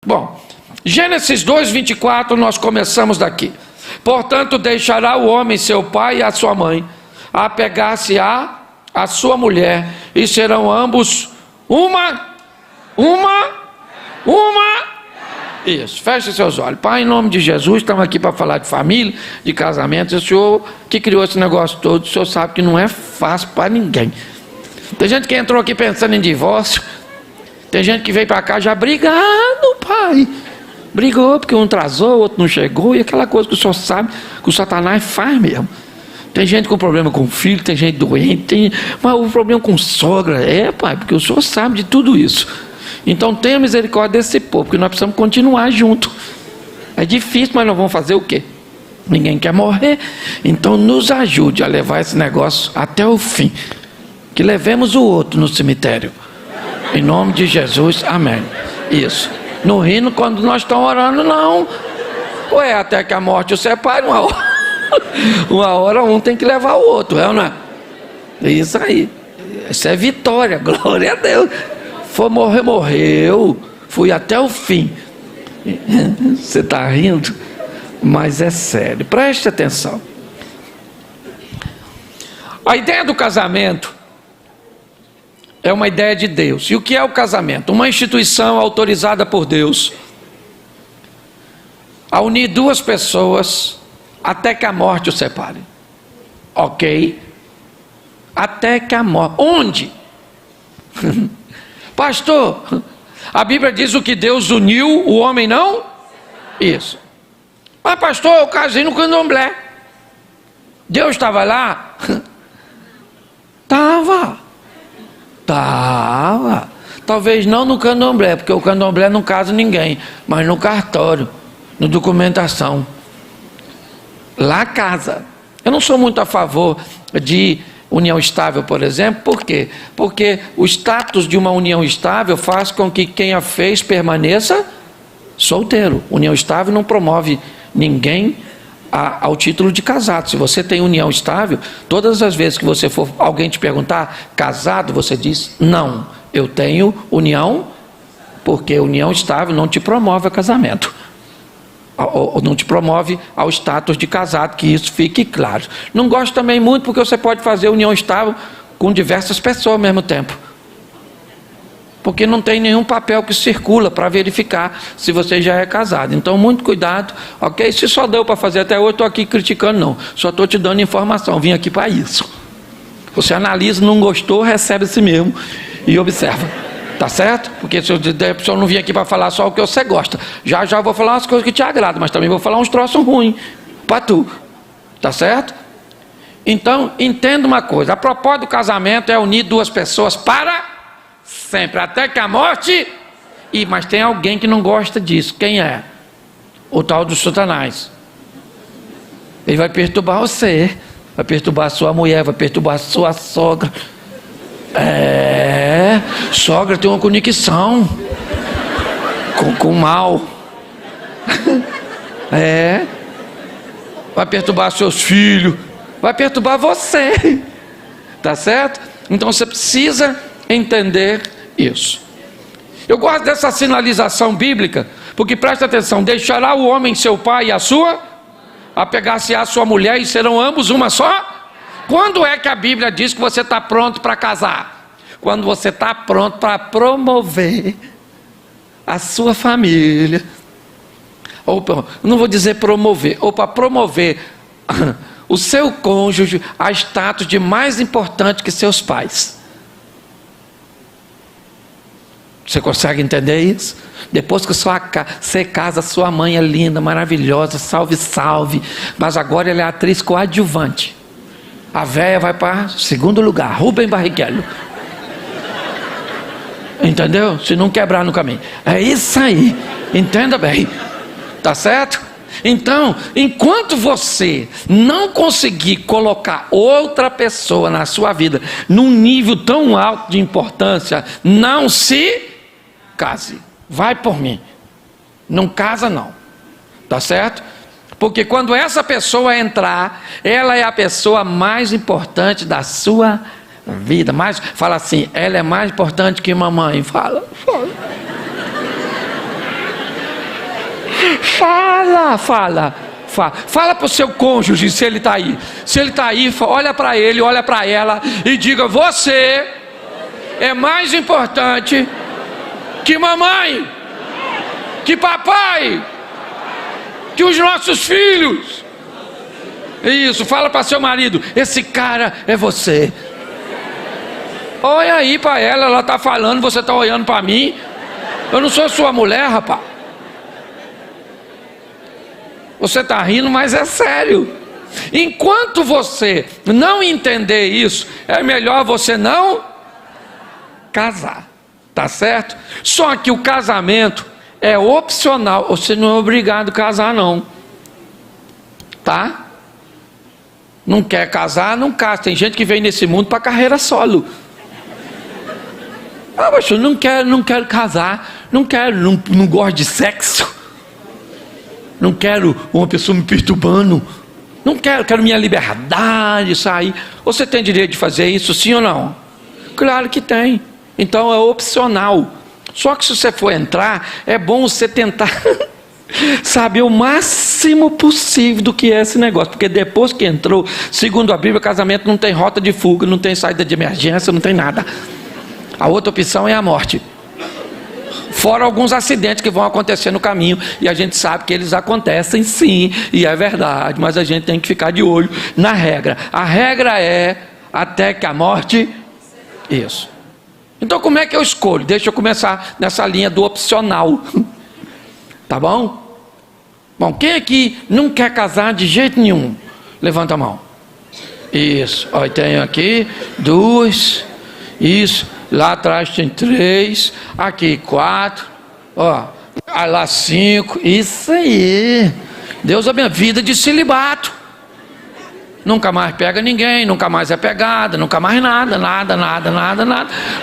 Bom, Gênesis 2, 24, nós começamos daqui. Portanto, deixará o homem seu pai e a sua mãe, apegar-se a sua mulher, e serão ambos uma. Isso, feche seus olhos. Pai, em nome de Jesus, estamos aqui para falar de família, de casamento. O Senhor que criou esse negócio todo, o Senhor sabe que não é fácil para ninguém. Tem gente que entrou aqui pensando em divórcio, tem gente que veio para cá já brigado, pai. Brigou porque um atrasou, o outro não chegou, e aquela coisa que o Senhor sabe que o Satanás faz mesmo. Tem gente com problema com filho, tem gente doente, mas o problema com sogra, pai, porque o Senhor sabe de tudo isso. Então tenha misericórdia desse povo, porque nós precisamos continuar juntos. É difícil, mas nós vamos fazer o quê? Ninguém quer morrer, então nos ajude a levar esse negócio até o fim, que levemos o outro no cemitério, em nome de Jesus, amém. Isso, não rindo quando nós estamos orando, não. Ué, até que a morte o separe, uma hora um tem que levar o outro, não é? É isso aí, isso é vitória, glória a Deus. For morrer, morreu, fui até o fim. Você está rindo, mas é sério, preste atenção. A ideia do casamento é uma ideia de Deus. E o que é o casamento? Uma instituição autorizada por Deus a unir duas pessoas até que a morte os separe. Ok? Até que a morte. Onde? Pastor, a Bíblia diz: o que Deus uniu, o homem não? Isso. Mas pastor, eu casei no candomblé. Deus estava lá? Estava. Talvez não no candomblé, porque o candomblé não casa ninguém, mas no cartório, na documentação. Lá casa. Eu não sou muito a favor de união estável, por exemplo. Por quê? Porque o status de uma união estável faz com que quem a fez permaneça solteiro. União estável não promove ninguém ao título de casado. Se você tem união estável, todas as vezes que você for alguém te perguntar casado, você diz: não, eu tenho união, porque união estável não te promove a casamento, ou não te promove ao status de casado, que isso fique claro. Não gosto também muito porque você pode fazer união estável com diversas pessoas ao mesmo tempo, porque não tem nenhum papel que circula para verificar se você já é casado. Então muito cuidado, ok? Se só deu para fazer até hoje, estou aqui criticando, não, só estou te dando informação, vim aqui para isso. Você analisa, não gostou, recebe esse mesmo e observa. Tá certo? Porque se eu não vim aqui para falar só o que você gosta, já eu vou falar umas coisas que te agradam, mas também vou falar uns troços ruins para tu. Tá certo? Então, entenda uma coisa: a propósito do casamento é unir duas pessoas para sempre, até que a morte. Mas tem alguém que não gosta disso. Quem é? O tal do Satanás. Ele vai perturbar você, vai perturbar a sua mulher, vai perturbar a sua sogra. Sogra tem uma conexão com o mal. Vai perturbar seus filhos, vai perturbar você. Tá certo? Então você precisa entender isso. Eu gosto dessa sinalização bíblica, porque presta atenção: deixará o homem seu pai e a sua, apegar-se à sua mulher, e serão ambos uma só. Quando é que a Bíblia diz que você está pronto para casar? Quando você está pronto para promover a sua família, ou não vou dizer promover, ou para promover o seu cônjuge a status de mais importante que seus pais. Você consegue entender isso? Depois que você casa, sua mãe é linda, maravilhosa, salve, salve, mas agora ela é atriz coadjuvante. A véia vai para segundo lugar, Rubem Barrichello. Entendeu? Se não quebrar no caminho. É isso aí, entenda bem. Tá certo? Então, enquanto você não conseguir colocar outra pessoa na sua vida num nível tão alto de importância, não se case. Vai por mim. Não casa não. Tá certo? Porque quando essa pessoa entrar, ela é a pessoa mais importante da sua vida. Fala assim: ela é mais importante que mamãe. Fala. Fala para o seu cônjuge, se ele está aí. Se ele está aí, olha para ele, olha para ela e diga: você é mais importante que mamãe, que papai, que os nossos filhos. Isso, fala para seu marido: esse cara é você. Olha aí para ela, ela está falando, você está olhando para mim. Eu não sou sua mulher, rapaz. Você está rindo, mas é sério. Enquanto você não entender isso, é melhor você não casar, tá certo? Só que o casamento é opcional, você não é obrigado a casar não, tá? Não quer casar, não casa. Tem gente que vem nesse mundo para carreira solo. Mas eu não quero casar, não gosto de sexo. Não quero uma pessoa me perturbando. Não quero minha liberdade, sair. Você tem direito de fazer isso, sim ou não? Claro que tem. Então é opcional. Só que se você for entrar, é bom você tentar saber o máximo possível do que é esse negócio. Porque depois que entrou, segundo a Bíblia, casamento não tem rota de fuga, não tem saída de emergência, não tem nada. A outra opção é a morte. Fora alguns acidentes que vão acontecer no caminho, e a gente sabe que eles acontecem sim, e é verdade, mas a gente tem que ficar de olho na regra. A regra é até que a morte... Isso. Então como é que eu escolho? Deixa eu começar nessa linha do opcional. Tá bom? Bom, quem aqui não quer casar de jeito nenhum? Levanta a mão. Isso. Olha, tenho aqui 2. Isso. Lá atrás tem 3, aqui 4, ó, lá 5, isso aí. Deus a minha vida de celibato. Nunca mais pega ninguém, nunca mais é pegada, nunca mais nada.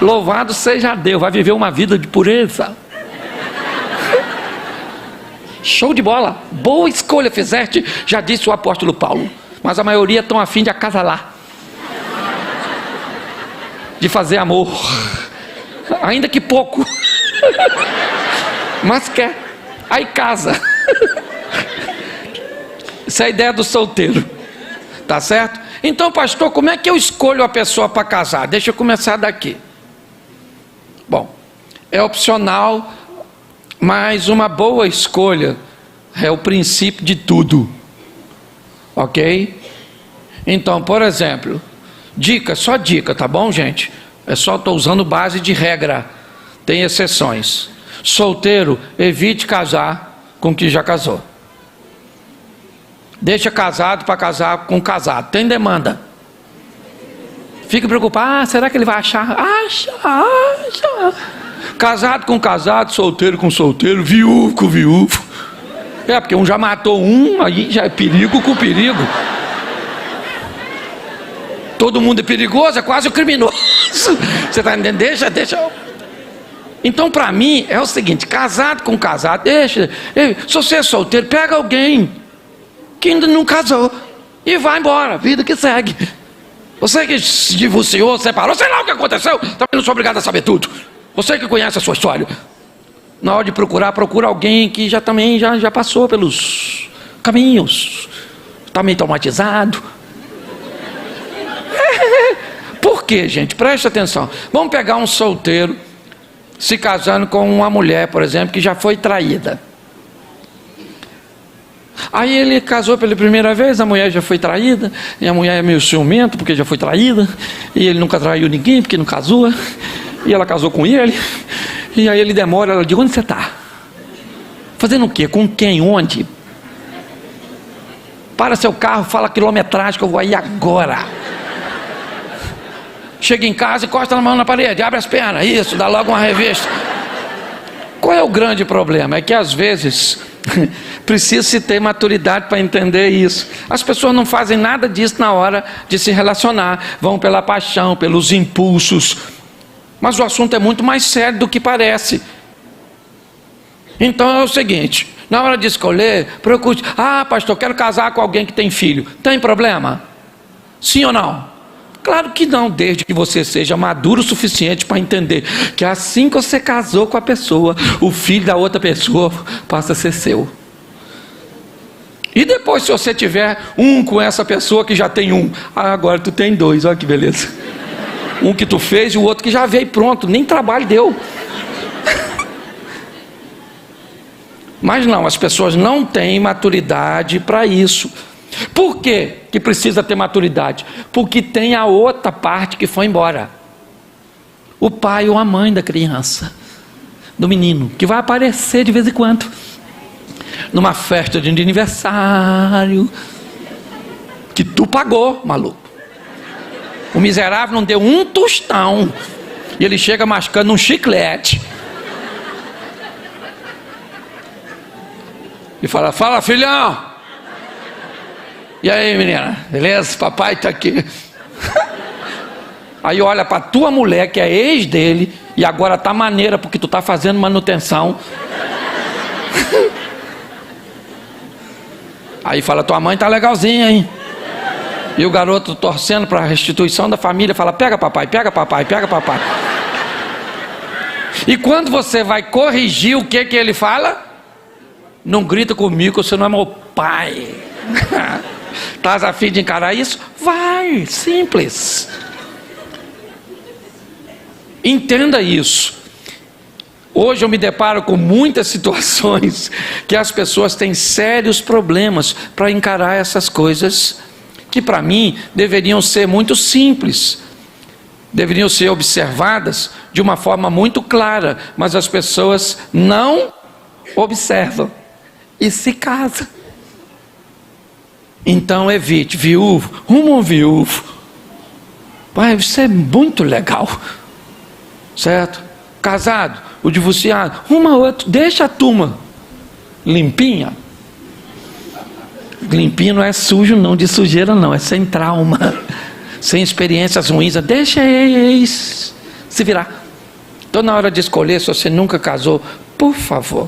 Louvado seja Deus, vai viver uma vida de pureza. Show de bola, boa escolha fizeste, já disse o apóstolo Paulo. Mas a maioria estão a fim de acasalar, de fazer amor, ainda que pouco, mas quer, aí casa. Essa é a ideia do solteiro, tá certo? Então, pastor, como é que eu escolho a pessoa para casar? Deixa eu começar daqui. Bom, é opcional, mas uma boa escolha é o princípio de tudo, ok? Então, por exemplo, dica, só dica, tá bom, gente? É só estou usando base de regra, tem exceções. Solteiro, evite casar com quem já casou. Deixa casado para casar com casado. Tem demanda. Fica preocupado, será que ele vai achar? Acha. Casado com casado, solteiro com solteiro, viúvo com viúvo. É, porque um já matou um, aí já é perigo com perigo. Todo mundo é perigoso, é quase um criminoso. Você está entendendo? Deixa. Então, para mim, é o seguinte: casado com casado, deixa. Se você é solteiro, pega alguém que ainda não casou e vai embora, vida que segue. Você que se divorciou, separou, sei lá o que aconteceu, também não sou obrigado a saber tudo. Você que conhece a sua história. Na hora de procurar, procura alguém que já passou pelos caminhos, está meio traumatizado. Por quê, gente? Preste atenção. Vamos pegar um solteiro se casando com uma mulher, por exemplo, que já foi traída. Aí ele casou pela primeira vez, a mulher já foi traída, e a mulher é meio ciumenta porque já foi traída, e ele nunca traiu ninguém porque não casou, e ela casou com ele, e aí ele demora, ela diz: onde você está? Fazendo o quê? Com quem? Onde? Para seu carro, fala a quilometragem que eu vou aí agora. Chega em casa, encosta a mão na parede, abre as pernas, isso, dá logo uma revista. Qual é o grande problema? É que às vezes precisa-se ter maturidade para entender isso. As pessoas não fazem nada disso na hora de se relacionar, vão pela paixão, pelos impulsos. Mas o assunto é muito mais sério do que parece. Então é o seguinte: na hora de escolher, procure. Pastor, quero casar com alguém que tem filho. Tem problema? Sim ou não? Claro que não, desde que você seja maduro o suficiente para entender que assim que você casou com a pessoa, o filho da outra pessoa passa a ser seu. E depois, se você tiver um com essa pessoa que já tem um, agora tu tem dois, olha que beleza. Um que tu fez e o outro que já veio pronto, nem trabalho deu. Mas não, as pessoas não têm maturidade para isso. Por quê que precisa ter maturidade? Porque tem a outra parte que foi embora. O pai ou a mãe da criança, do menino, que vai aparecer de vez em quando numa festa de aniversário que tu pagou, maluco. O miserável não deu um tostão e ele chega mascando um chiclete e fala: fala, filhão. E aí, menina, beleza? Papai tá aqui. Aí olha para tua mulher, que é ex dele, e agora tá maneira porque tu tá fazendo manutenção. Aí fala: tua mãe tá legalzinha, hein? E o garoto torcendo para a restituição da família fala: pega papai, pega papai, pega papai. E quando você vai corrigir, o que ele fala? Não grita comigo, você não é meu pai. Estás a fim de encarar isso? Vai, simples. Entenda isso. Hoje eu me deparo com muitas situações que as pessoas têm sérios problemas para encarar essas coisas que para mim deveriam ser muito simples, deveriam ser observadas de uma forma muito clara, mas as pessoas não observam e se casam. Então evite. Viúvo, um viúvo, vai ser muito legal, certo? Casado, o divorciado, uma outra, deixa a turma limpinha. Limpinho não é sujo não, de sujeira não, é sem trauma, sem experiências ruins. Deixa eles se virar. Então na hora de escolher, se você nunca casou, por favor.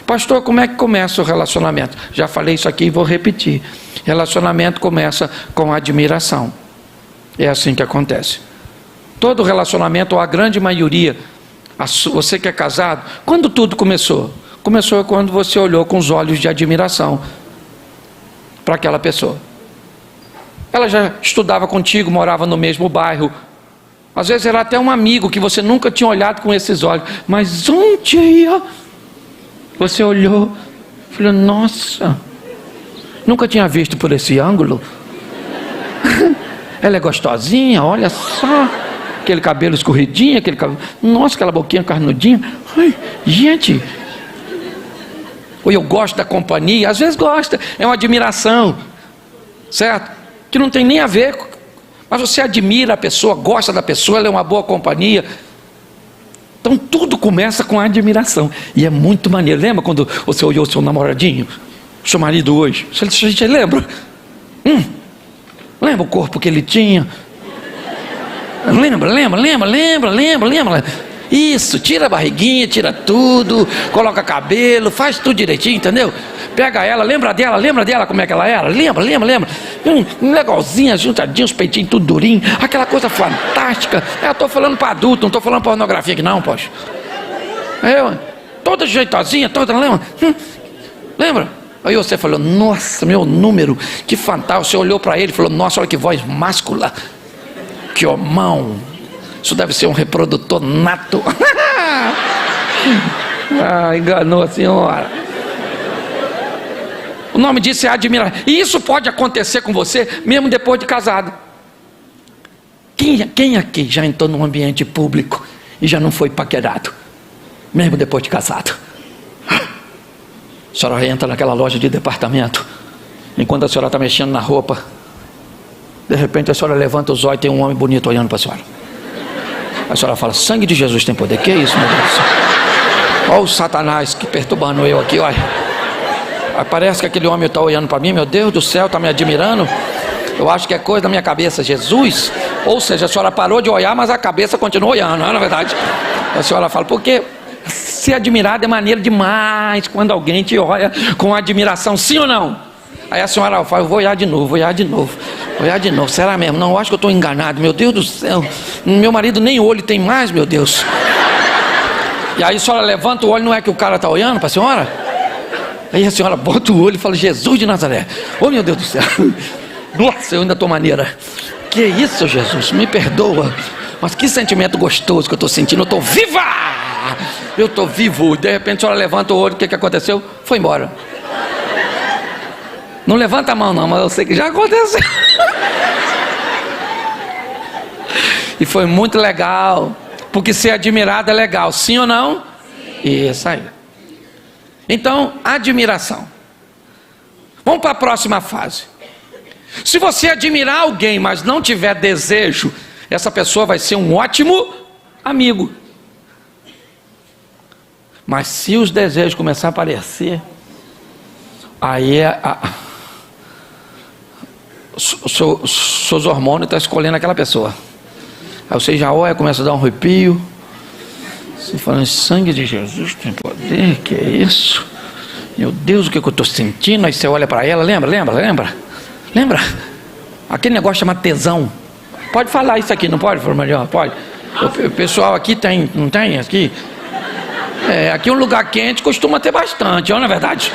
Pastor, como é que começa o relacionamento? Já falei isso aqui e vou repetir. Relacionamento começa com admiração. É assim que acontece. Todo relacionamento, ou a grande maioria, você que é casado, quando tudo começou? Começou quando você olhou com os olhos de admiração para aquela pessoa. Ela já estudava contigo, morava no mesmo bairro. Às vezes era até um amigo que você nunca tinha olhado com esses olhos. Mas um dia você olhou e falou: nossa, nunca tinha visto por esse ângulo. Ela é gostosinha, olha só. Aquele cabelo escorridinho, aquele cabelo... Nossa, aquela boquinha carnudinha. Ai, gente. Ou eu gosto da companhia. Às vezes gosta, é uma admiração, certo? Que não tem nem a ver, mas você admira a pessoa, gosta da pessoa, ela é uma boa companhia. Então tudo começa com a admiração. E é muito maneiro. Lembra quando você olhou o seu namoradinho, seu marido hoje? Você lembra? Lembra o corpo que ele tinha? Lembra. Isso, tira a barriguinha, tira tudo, coloca cabelo, faz tudo direitinho, entendeu? Pega ela, lembra dela como é que ela era? Lembra. Legalzinha, juntadinha, os peitinhos tudo durinho, aquela coisa fantástica. Eu estou falando para adulto, não estou falando pornografia aqui não, poxa. Toda jeitosinha, toda, lembra? Lembra? Aí você falou: nossa, meu número, que fantástico. Você olhou para ele e falou: nossa, olha que voz máscula, que homão. Isso deve ser um reprodutor nato. Enganou a senhora. O nome disso é admirar. E isso pode acontecer com você mesmo depois de casado. Quem aqui já entrou num ambiente público e já não foi paquerado, mesmo depois de casado? A senhora entra naquela loja de departamento, enquanto a senhora está mexendo na roupa, de repente a senhora levanta os olhos e tem um homem bonito olhando para a senhora. A senhora fala: sangue de Jesus tem poder. Que é isso, meu Deus do céu? Olha o Satanás que perturbando eu aqui, olha. Parece que aquele homem está olhando para mim, meu Deus do céu, está me admirando. Eu acho que é coisa da minha cabeça, Jesus. Ou seja, a senhora parou de olhar, mas a cabeça continua olhando, não é, na verdade? A senhora fala: porque ser admirado é maneiro demais quando alguém te olha com admiração, sim ou não? Aí a senhora fala: eu vou olhar de novo. Será mesmo? Não, eu acho que eu estou enganado, meu Deus do céu. Meu marido nem olho tem mais, meu Deus. E aí a senhora levanta o olho, não é que o cara está olhando para a senhora? Aí a senhora bota o olho e fala: Jesus de Nazaré. Oh, meu Deus do céu. Nossa, eu ainda estou maneira. Que isso, Jesus, me perdoa. Mas que sentimento gostoso que eu estou sentindo. Eu estou viva. Eu estou vivo. De repente a senhora levanta o olho. O que aconteceu? Foi embora. Não levanta a mão não, mas eu sei que já aconteceu. E foi muito legal. Porque ser admirado é legal, sim ou não? Sim. Isso aí. Então, admiração. Vamos para a próxima fase. Se você admirar alguém, mas não tiver desejo, essa pessoa vai ser um ótimo amigo. Mas se os desejos começarem a aparecer, aí seus hormônios estão escolhendo aquela pessoa. Aí você já olha, começa a dar um arrepio. Você fala: sangue de Jesus tem poder, que é isso? Meu Deus, o que eu estou sentindo? Aí você olha para ela, lembra? Aquele negócio chama tesão. Pode falar isso aqui, não pode, Formalhão? Pode. O pessoal aqui tem, não tem aqui? Aqui um lugar quente costuma ter bastante, não é verdade?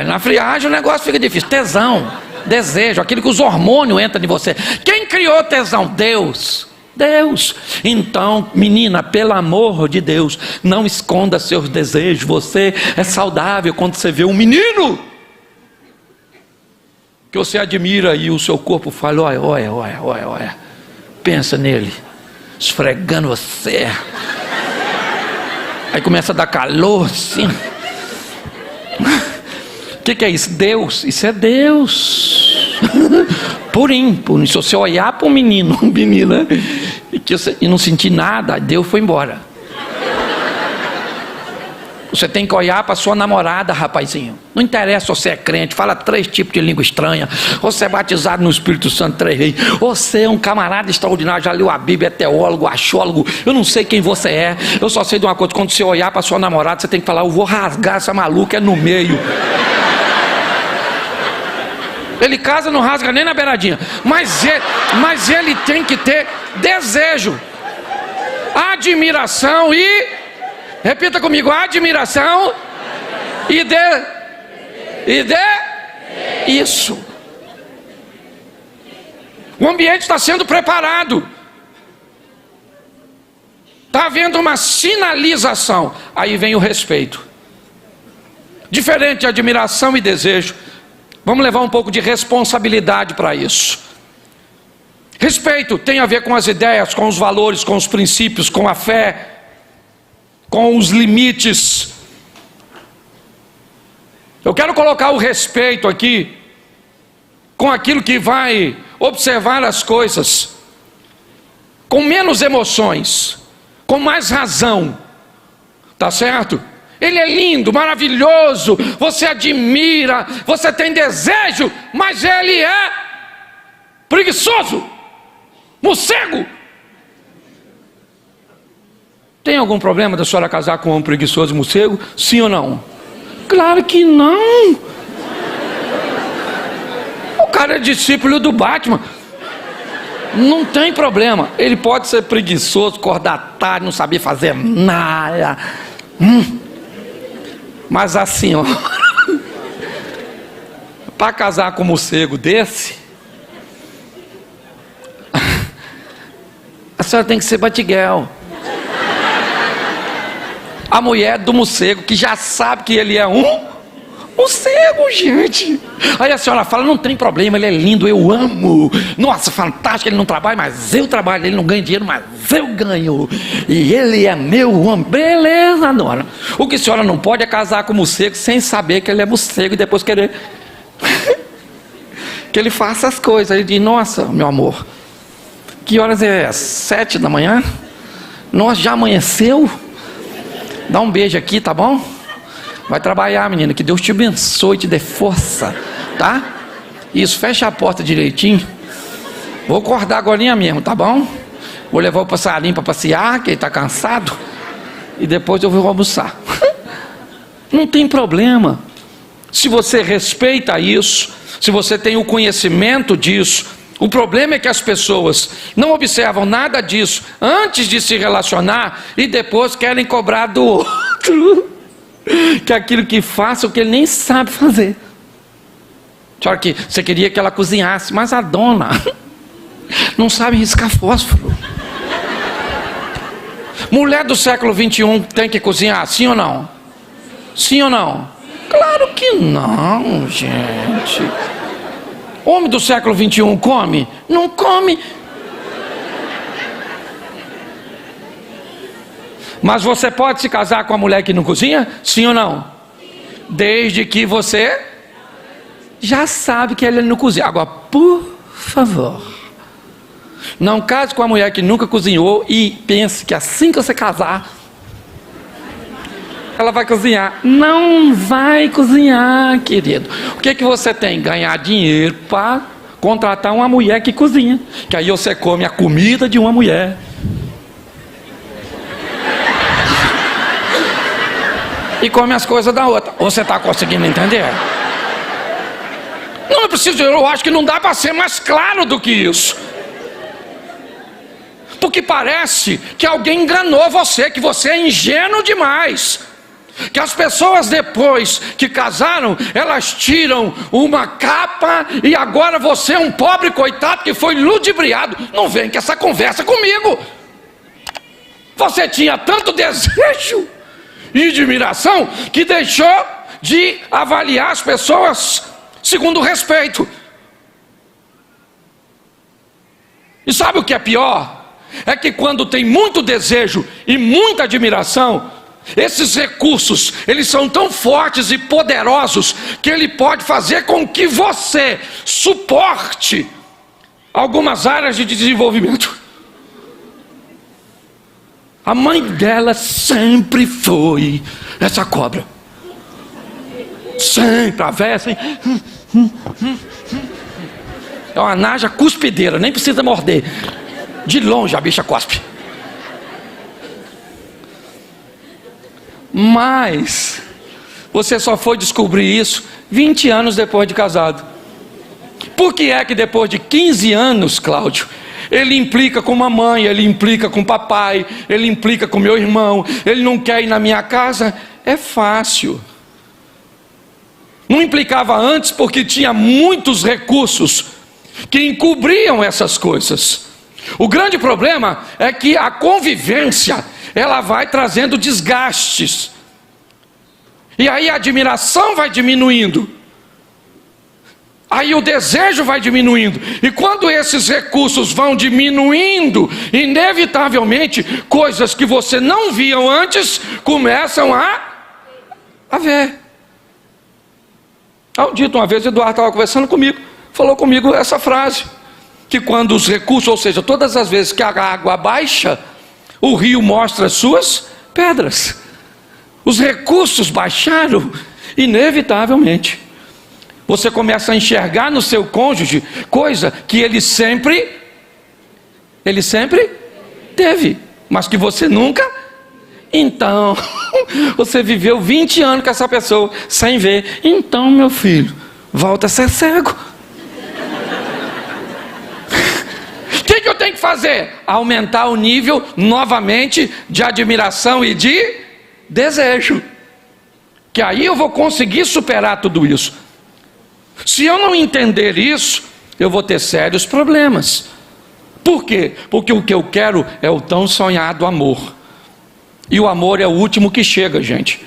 Na friagem o negócio fica difícil. Tesão, desejo, aquilo que os hormônios entram em você. Quem criou tesão? Deus. Então, menina, pelo amor de Deus, não esconda seus desejos. Você é saudável quando você vê um menino que você admira e o seu corpo fala: olha, pensa nele, esfregando você. Aí começa a dar calor assim. O que é isso? Deus. Isso é Deus. Purinho. Se você olhar para um menino, menina, e não sentir nada, Deus foi embora. Você tem que olhar para sua namorada, rapazinho. Não interessa se você é crente, fala 3 tipos de língua estranha, você é batizado no Espírito Santo 3 vezes, você é um camarada extraordinário, já leu a Bíblia, é teólogo, achólogo, eu não sei quem você é, eu só sei de uma coisa: quando você olhar para sua namorada, você tem que falar: eu vou rasgar essa maluca no meio. Ele casa, não rasga nem na beiradinha, mas ele tem que ter desejo, admiração e, repita comigo, admiração e isso. O ambiente está sendo preparado, está havendo uma sinalização. Aí vem o respeito. Diferente de admiração e desejo, vamos levar um pouco de responsabilidade para isso. Respeito tem a ver com as ideias, com os valores, com os princípios, com a fé, com os limites. Eu quero colocar o respeito aqui com aquilo que vai observar as coisas com menos emoções, com mais razão, tá certo? Ele é lindo, maravilhoso, você admira, você tem desejo, mas ele é preguiçoso, morcego. Tem algum problema da senhora casar com um homem preguiçoso e morcego? Sim ou não? Claro que não. O cara é discípulo do Batman. Não tem problema. Ele pode ser preguiçoso, acordar tarde, não saber fazer nada. Mas assim, ó, para casar com um morcego desse, a senhora tem que ser batiguel. A mulher do morcego, que já sabe que ele é um morcego, gente. Aí a senhora fala: não tem problema, ele é lindo, eu amo. Nossa, fantástico, ele não trabalha, mas eu trabalho. Ele não ganha dinheiro, mas eu ganho. E ele é meu homem. Beleza, dona. O que a senhora não pode é casar com o morcego sem saber que ele é morcego e depois querer que ele faça as coisas. Ele diz: nossa, meu amor, que horas é? 7 da manhã? Nossa, já amanheceu? Dá um beijo aqui, tá bom? Vai trabalhar, menina, que Deus te abençoe, te dê força, tá? Isso, fecha a porta direitinho. Vou acordar agora mesmo, tá bom? Vou levar o passarinho para passear, que ele está cansado, e depois eu vou almoçar. Não tem problema. Se você respeita isso, se você tem o conhecimento disso, o problema é que as pessoas não observam nada disso antes de se relacionar e depois querem cobrar do outro. que aquilo que faça o que ele nem sabe fazer. Só que você queria que ela cozinhasse, mas a dona não sabe riscar fósforo. Mulher do século 21 tem que cozinhar, sim ou não? Sim ou não? Claro que não, gente. Homem do século 21 come? Não come. Mas você pode se casar com a mulher que não cozinha? Sim ou não? Desde que você já sabe que ela não cozinha. Agora, por favor, não case com a mulher que nunca cozinhou e pense que assim que você casar, ela vai cozinhar. Não vai cozinhar, querido. O que você tem? Ganhar dinheiro para contratar uma mulher que cozinha. Que aí você come a comida de uma mulher. E come as coisas da outra. Você está conseguindo entender? Não preciso, eu acho que não dá para ser mais claro do que isso. Porque parece que alguém enganou você, que você é ingênuo demais. Que as pessoas depois que casaram, elas tiram uma capa e agora você é um pobre coitado que foi ludibriado. Não vem com essa conversa comigo. Você tinha tanto desejo e admiração que deixou de avaliar as pessoas segundo o respeito. E sabe o que é pior? É que quando tem muito desejo e muita admiração, esses recursos, eles são tão fortes e poderosos que ele pode fazer com que você suporte algumas áreas de desenvolvimento. A mãe dela sempre foi essa cobra. Sempre, a véia assim. É uma naja cuspideira, nem precisa morder. De longe a bicha cospe. Mas você só foi descobrir isso 20 anos depois de casado. Por que é que depois de 15 anos, Cláudio, ele implica com mamãe, ele implica com papai, ele implica com meu irmão, ele não quer ir na minha casa? É fácil. Não implicava antes porque tinha muitos recursos que encobriam essas coisas. O grande problema é que a convivência, ela vai trazendo desgastes. E aí a admiração vai diminuindo. Aí o desejo vai diminuindo. E quando esses recursos vão diminuindo, inevitavelmente, coisas que você não via antes, começam a ver. Dito uma vez, Eduardo estava conversando comigo, falou comigo essa frase, que quando os recursos, ou seja, todas as vezes que a água baixa, o rio mostra as suas pedras. Os recursos baixaram, inevitavelmente. Você começa a enxergar no seu cônjuge coisa que ele sempre teve, mas que você nunca. Então, você viveu 20 anos com essa pessoa sem ver. Então, meu filho, volta a ser cego. O que eu tenho que fazer? Aumentar o nível novamente de admiração e de desejo. Que aí eu vou conseguir superar tudo isso. Se eu não entender isso, eu vou ter sérios problemas. Por quê? Porque o que eu quero é o tão sonhado amor. E o amor é o último que chega, gente.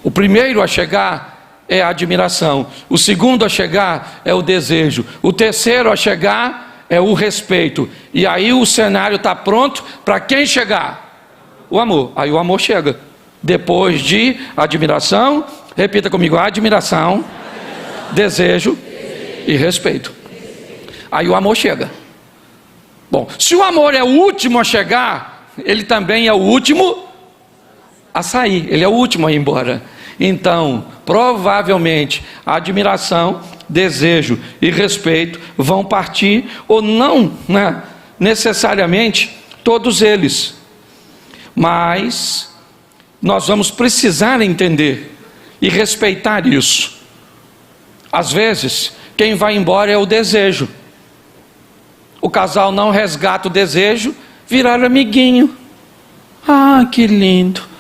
O primeiro a chegar é a admiração. O segundo a chegar é o desejo. O terceiro a chegar é o respeito. E aí o cenário está pronto para quem chegar? O amor. Aí o amor chega. Depois de admiração, repita comigo: admiração, desejo e respeito. Aí o amor chega. Bom, se o amor é o último a chegar, ele também é o último a sair, ele é o último a ir embora. Então, provavelmente, a admiração, desejo e respeito vão partir, ou não, né, necessariamente todos eles. Mas nós vamos precisar entender e respeitar isso. Às vezes, quem vai embora é o desejo. O casal não resgata o desejo, virar amiguinho. Ah, que lindo.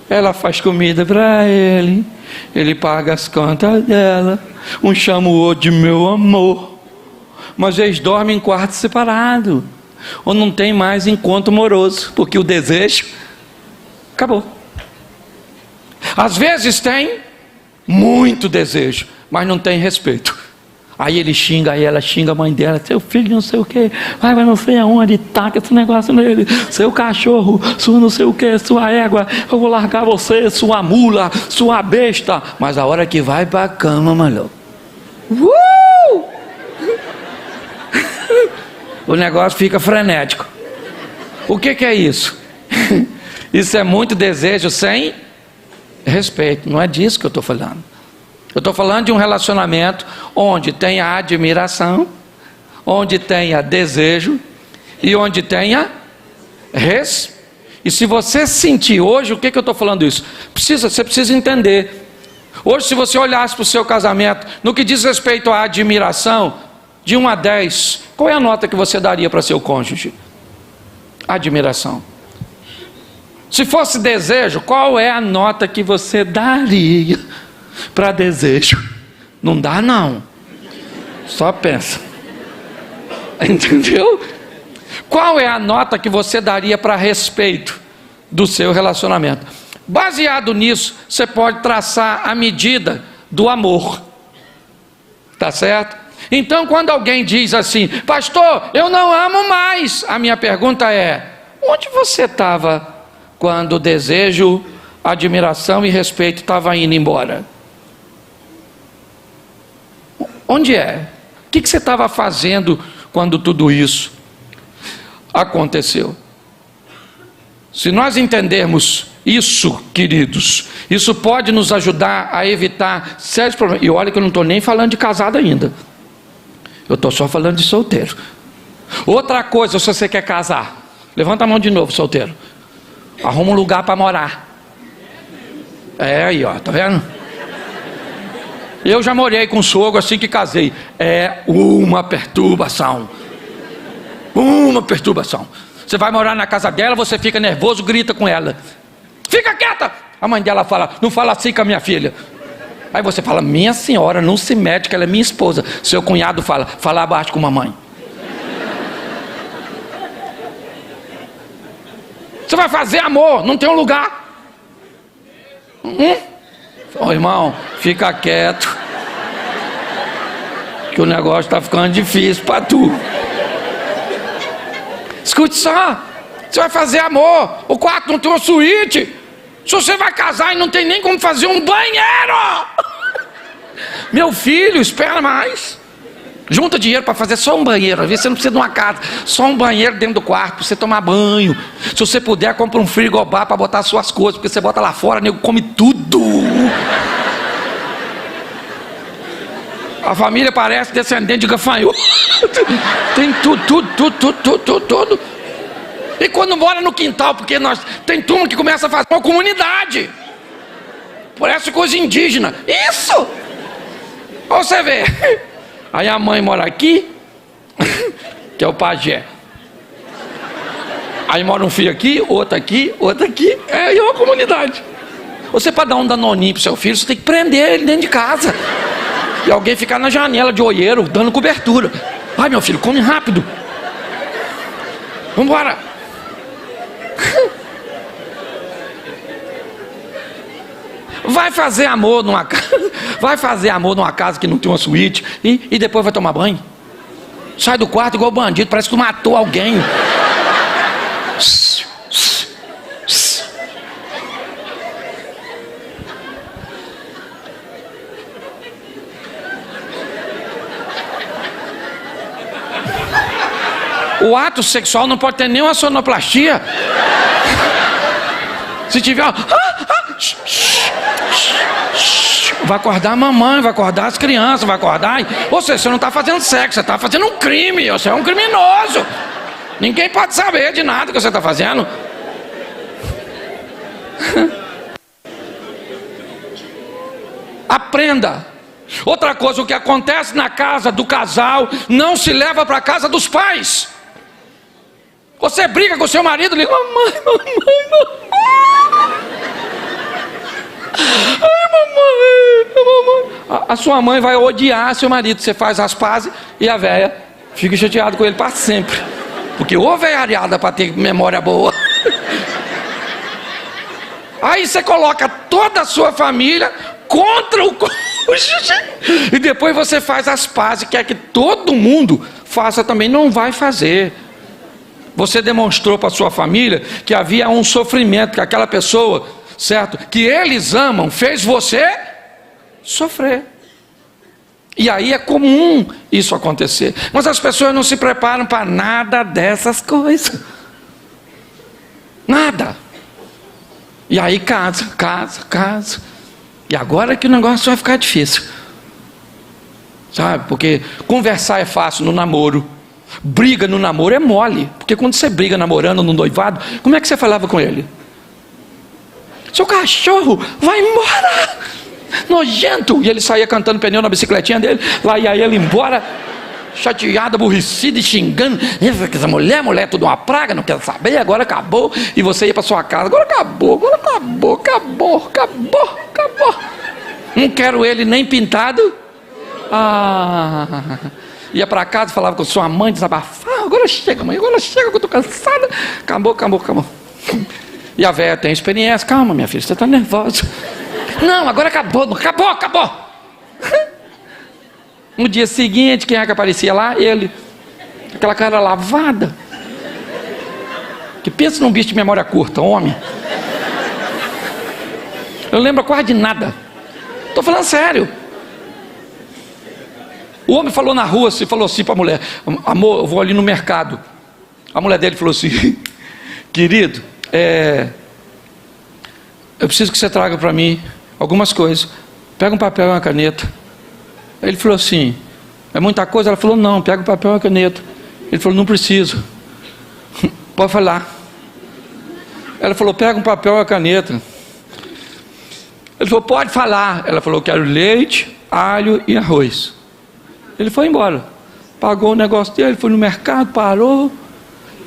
Ela faz comida para ele paga as contas dela, um chama o outro de meu amor, mas eles dormem em quarto separado, ou não tem mais encontro amoroso, porque o desejo acabou. Às vezes tem muito desejo, mas não tem respeito. Aí ele xinga, aí ela xinga a mãe dela, seu filho não sei o que, vai não sei aonde, taca esse negócio nele, seu cachorro, sua não sei o que, sua égua, eu vou largar você, sua mula, sua besta. Mas a hora que vai para a cama, maluco, o negócio fica frenético. O que é isso? Isso é muito desejo sem respeito. Não é disso que eu estou falando. Eu estou falando de um relacionamento onde tenha admiração, onde tenha desejo e onde tenha E se você sentir hoje, o que eu estou falando isso? Você precisa entender. Hoje, se você olhasse para o seu casamento, no que diz respeito à admiração, de 1 a 10, qual é a nota que você daria para seu cônjuge? Admiração. Se fosse desejo, qual é a nota que você daria para desejo? Não dá não, só pensa. Entendeu? Qual é a nota que você daria para respeito do seu relacionamento? Baseado nisso, você pode traçar a medida do amor. Tá certo? Então, quando alguém diz assim, pastor, eu não amo mais, a minha pergunta é, onde você estava quando o desejo, admiração e respeito estavam indo embora? Onde é? O que você estava fazendo quando tudo isso aconteceu? Se nós entendermos isso, queridos, isso pode nos ajudar a evitar sérios problemas. E olha que eu não estou nem falando de casado ainda, eu estou só falando de solteiro. Outra coisa, se você quer casar, levanta a mão de novo, solteiro. Arruma um lugar para morar. É aí, ó, tá vendo? Eu já morei com um sogro assim que casei. É uma perturbação. Uma perturbação. Você vai morar na casa dela, você fica nervoso, grita com ela. Fica quieta! A mãe dela fala, não fala assim com a minha filha. Aí você fala, minha senhora, não se mete, que ela é minha esposa. Seu cunhado fala, fala abaixo com a mamãe. Você vai fazer amor, não tem um lugar. Ô irmão, fica quieto, que o negócio está ficando difícil para tu. Escute só, você vai fazer amor, o quarto não tem uma suíte. Se você vai casar e não tem nem como fazer um banheiro, meu filho, espera mais. Junta dinheiro para fazer só um banheiro. Às vezes você não precisa de uma casa, só um banheiro dentro do quarto para você tomar banho. Se você puder, compra um frigobar para botar suas coisas, porque você bota lá fora, nego come tudo. A família parece descendente de gafanhoto. Tem tudo. E quando mora no quintal, porque tem turma que começa a fazer uma comunidade, parece coisa indígena. Isso! Você vê. Aí a mãe mora aqui, que é o pajé. Aí mora um filho aqui, outro aqui. É uma comunidade. Você, para dar um danoninho pro seu filho, você tem que prender ele dentro de casa. E alguém ficar na janela de olheiro, dando cobertura. Ai, meu filho, come rápido. Vambora. Vai fazer amor numa casa que não tem uma suíte e depois vai tomar banho. Sai do quarto igual bandido, parece que tu matou alguém. O ato sexual não pode ter nenhuma sonoplastia. Se tiver vai acordar a mamãe, vai acordar as crianças, vai acordar. Ou seja, você não está fazendo sexo, você está fazendo um crime, você é um criminoso. Ninguém pode saber de nada que você está fazendo. Aprenda. Outra coisa, o que acontece na casa do casal não se leva para a casa dos pais. Você briga com o seu marido e liga, mamãe. A sua mãe vai odiar seu marido. Você faz as pazes e a véia fica chateada com ele para sempre. Porque ô velhariada para ter memória boa. Aí você coloca toda a sua família contra o cônjuge. E depois você faz as pazes, quer que todo mundo faça também. Não vai fazer. Você demonstrou para sua família que havia um sofrimento, que aquela pessoa, certo, que eles amam, fez você sofrer. E aí é comum isso acontecer. Mas as pessoas não se preparam para nada dessas coisas. Nada. E aí casa. E agora é que o negócio vai ficar difícil. Sabe? Porque conversar é fácil no namoro. Briga no namoro é mole. Porque quando você briga namorando no noivado, como é que você falava com ele? Seu cachorro, vai embora! Nojento! E ele saía cantando pneu na bicicletinha dele. Lá ia ele embora, chateado, aborrecido e xingando. Essa mulher é tudo uma praga, não quero saber, agora acabou. E você ia para sua casa, agora acabou. Não quero ele nem pintado. Ia para casa, falava com sua mãe, desabafava. Agora chega, mãe, que eu estou cansada. Acabou. E a velha tem experiência. Calma, minha filha, você está nervosa. Não, agora acabou. No dia seguinte, quem é que aparecia lá? Ele. Aquela cara lavada. Que pensa num bicho de memória curta, homem. Eu não lembro quase de nada. Estou falando sério. O homem falou na rua, falou assim para a mulher: amor, eu vou ali no mercado. A mulher dele falou assim: querido, eu preciso que você traga para mim algumas coisas. Pega um papel e uma caneta. Ele falou assim: é muita coisa? Ela falou: não, pega o papel e uma caneta. Ele falou: não preciso. Pode falar. Ela falou: pega um papel e uma caneta. Ele falou: pode falar. Ela falou: quero leite, alho e arroz. Ele foi embora. Pagou o negócio dele, foi no mercado, parou,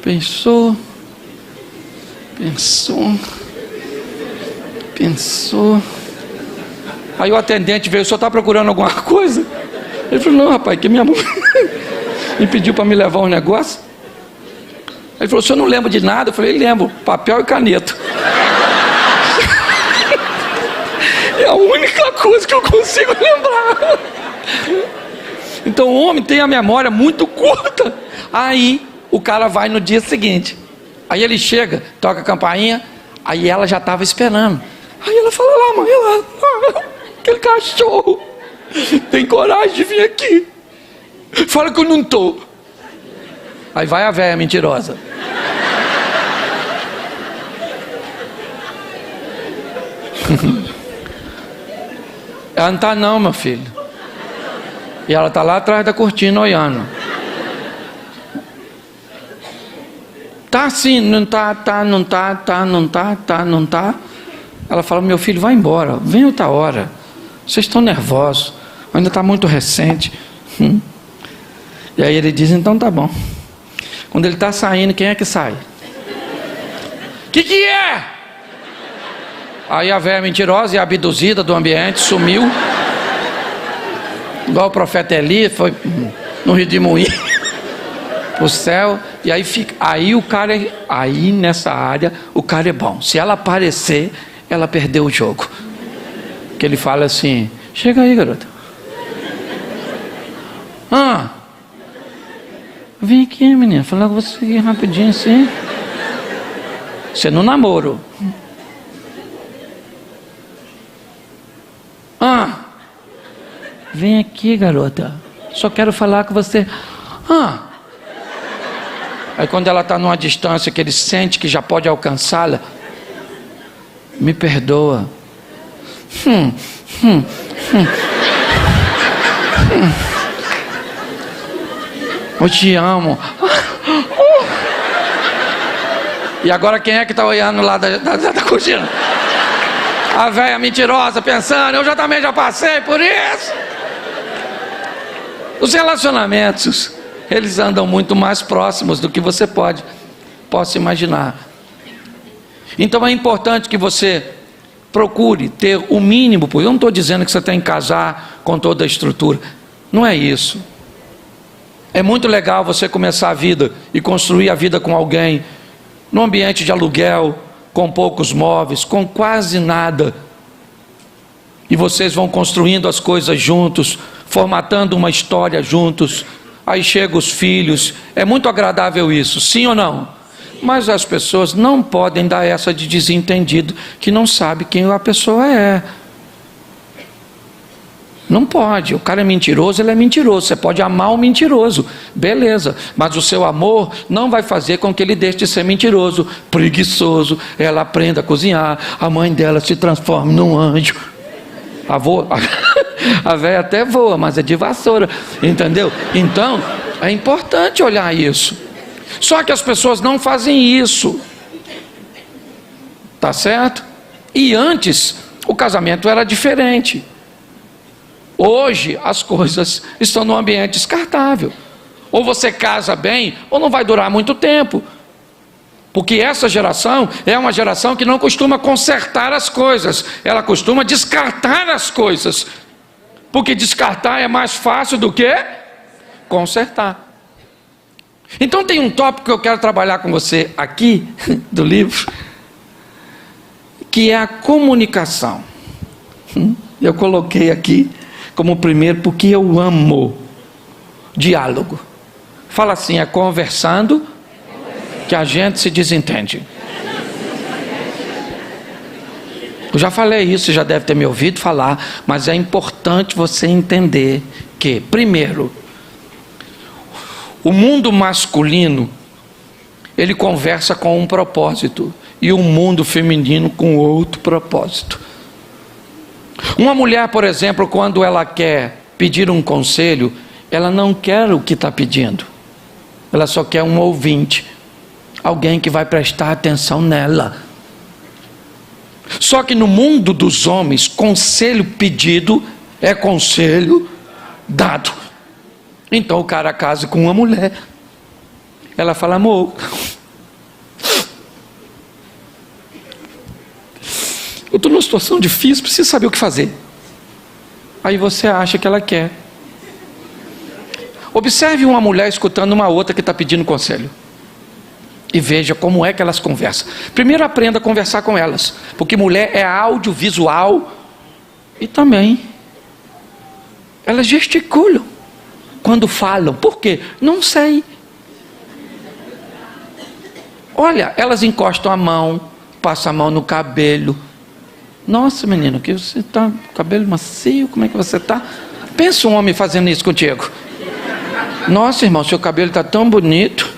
pensou. Aí o atendente veio: o senhor está procurando alguma coisa? Ele falou: não, rapaz, que minha mãe me pediu para me levar um negócio. Ele falou: o senhor não lembra de nada? Eu falei: lembro, papel e caneta. É a única coisa que eu consigo lembrar. Então o homem tem a memória muito curta. Aí o cara vai no dia seguinte. Aí ele chega, toca a campainha. Aí ela já estava esperando. Aí ela fala: lá, mãe, lá, aquele cachorro tem coragem de vir aqui. Fala que eu não estou. Aí vai a véia mentirosa. Ela não está não, meu filho. E ela está lá atrás da cortina olhando. Tá sim, não tá. Ela fala: meu filho, vai embora, vem outra hora. Vocês estão nervosos, ainda está muito recente. E aí ele diz: então tá bom. Quando ele está saindo, quem é que sai? Que é? Aí a velha mentirosa e abduzida do ambiente sumiu. Igual o profeta Elias, foi no rio de Moinho pro céu. E aí fica. Aí nessa área o cara é bom. Se ela aparecer, ela perdeu o jogo. Que ele fala assim: chega aí, garota. Vem aqui, menina, falar com você aqui rapidinho assim. Você no namoro. Vem aqui, garota. Só quero falar com você. Aí quando ela está numa distância que ele sente que já pode alcançá-la: me perdoa. Eu te amo. E agora quem é que está olhando lá da cortina? A velha mentirosa pensando: eu também já passei por isso. Os relacionamentos, eles andam muito mais próximos do que você possa imaginar. Então é importante que você procure ter o mínimo. Eu não estou dizendo que você tem que casar com toda a estrutura. Não é isso. É muito legal você começar a vida e construir a vida com alguém, num ambiente de aluguel, com poucos móveis, com quase nada. E vocês vão construindo as coisas juntos, formatando uma história juntos. Aí chegam os filhos. É muito agradável isso, sim ou não? Mas as pessoas não podem dar essa de desentendido, que não sabe quem a pessoa é. Não pode. O cara é mentiroso, ele é mentiroso. Você pode amar o mentiroso, beleza, mas o seu amor não vai fazer com que ele deixe de ser mentiroso, preguiçoso. Ela aprenda a cozinhar, a mãe dela se transforme num anjo. A véia até voa, mas é de vassoura, entendeu? Então é importante olhar isso. Só que as pessoas não fazem isso, tá certo? E antes o casamento era diferente. Hoje as coisas estão num ambiente descartável. Ou você casa bem, ou não vai durar muito tempo. Porque essa geração é uma geração que não costuma consertar as coisas, ela costuma descartar as coisas. Porque descartar é mais fácil do que consertar. Então tem um tópico que eu quero trabalhar com você aqui, do livro, que é a comunicação. Eu coloquei aqui como primeiro, porque eu amo diálogo. Fala assim, é conversando que a gente se desentende. Eu já falei isso, você já deve ter me ouvido falar, mas é importante você entender que, primeiro, o mundo masculino, ele conversa com um propósito, e o mundo feminino com outro propósito. Uma mulher, por exemplo, quando ela quer pedir um conselho, ela não quer o que está pedindo, ela só quer um ouvinte, alguém que vai prestar atenção nela. Só que no mundo dos homens, conselho pedido é conselho dado. Então o cara casa com uma mulher, ela fala, amor, eu estou numa situação difícil, preciso saber o que fazer. Aí você acha que ela quer. Observe uma mulher escutando uma outra que está pedindo conselho, e veja como é que elas conversam. Primeiro aprenda a conversar com elas, porque mulher é audiovisual, e também elas gesticulam quando falam. Por quê? Não sei. Olha, elas encostam a mão, passam a mão no cabelo. Nossa, menino, que você está com cabelo macio, como é que você está? Pensa um homem fazendo isso contigo. Nossa, irmão, seu cabelo está tão bonito.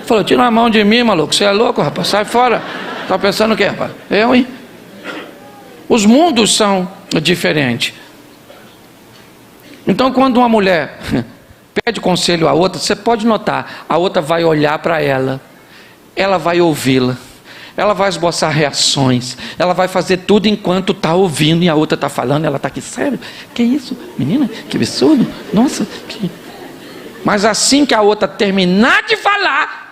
Falou, tira a mão de mim, maluco, você é louco, rapaz, sai fora. Está pensando o quê, rapaz? Eu, hein? Os mundos são diferentes. Então, quando uma mulher pede conselho à outra, você pode notar, a outra vai olhar para ela, ela vai ouvi-la, ela vai esboçar reações, ela vai fazer tudo enquanto está ouvindo, e a outra está falando, ela está aqui, sério? Que isso? Menina, que absurdo, nossa, que... Mas assim que a outra terminar de falar,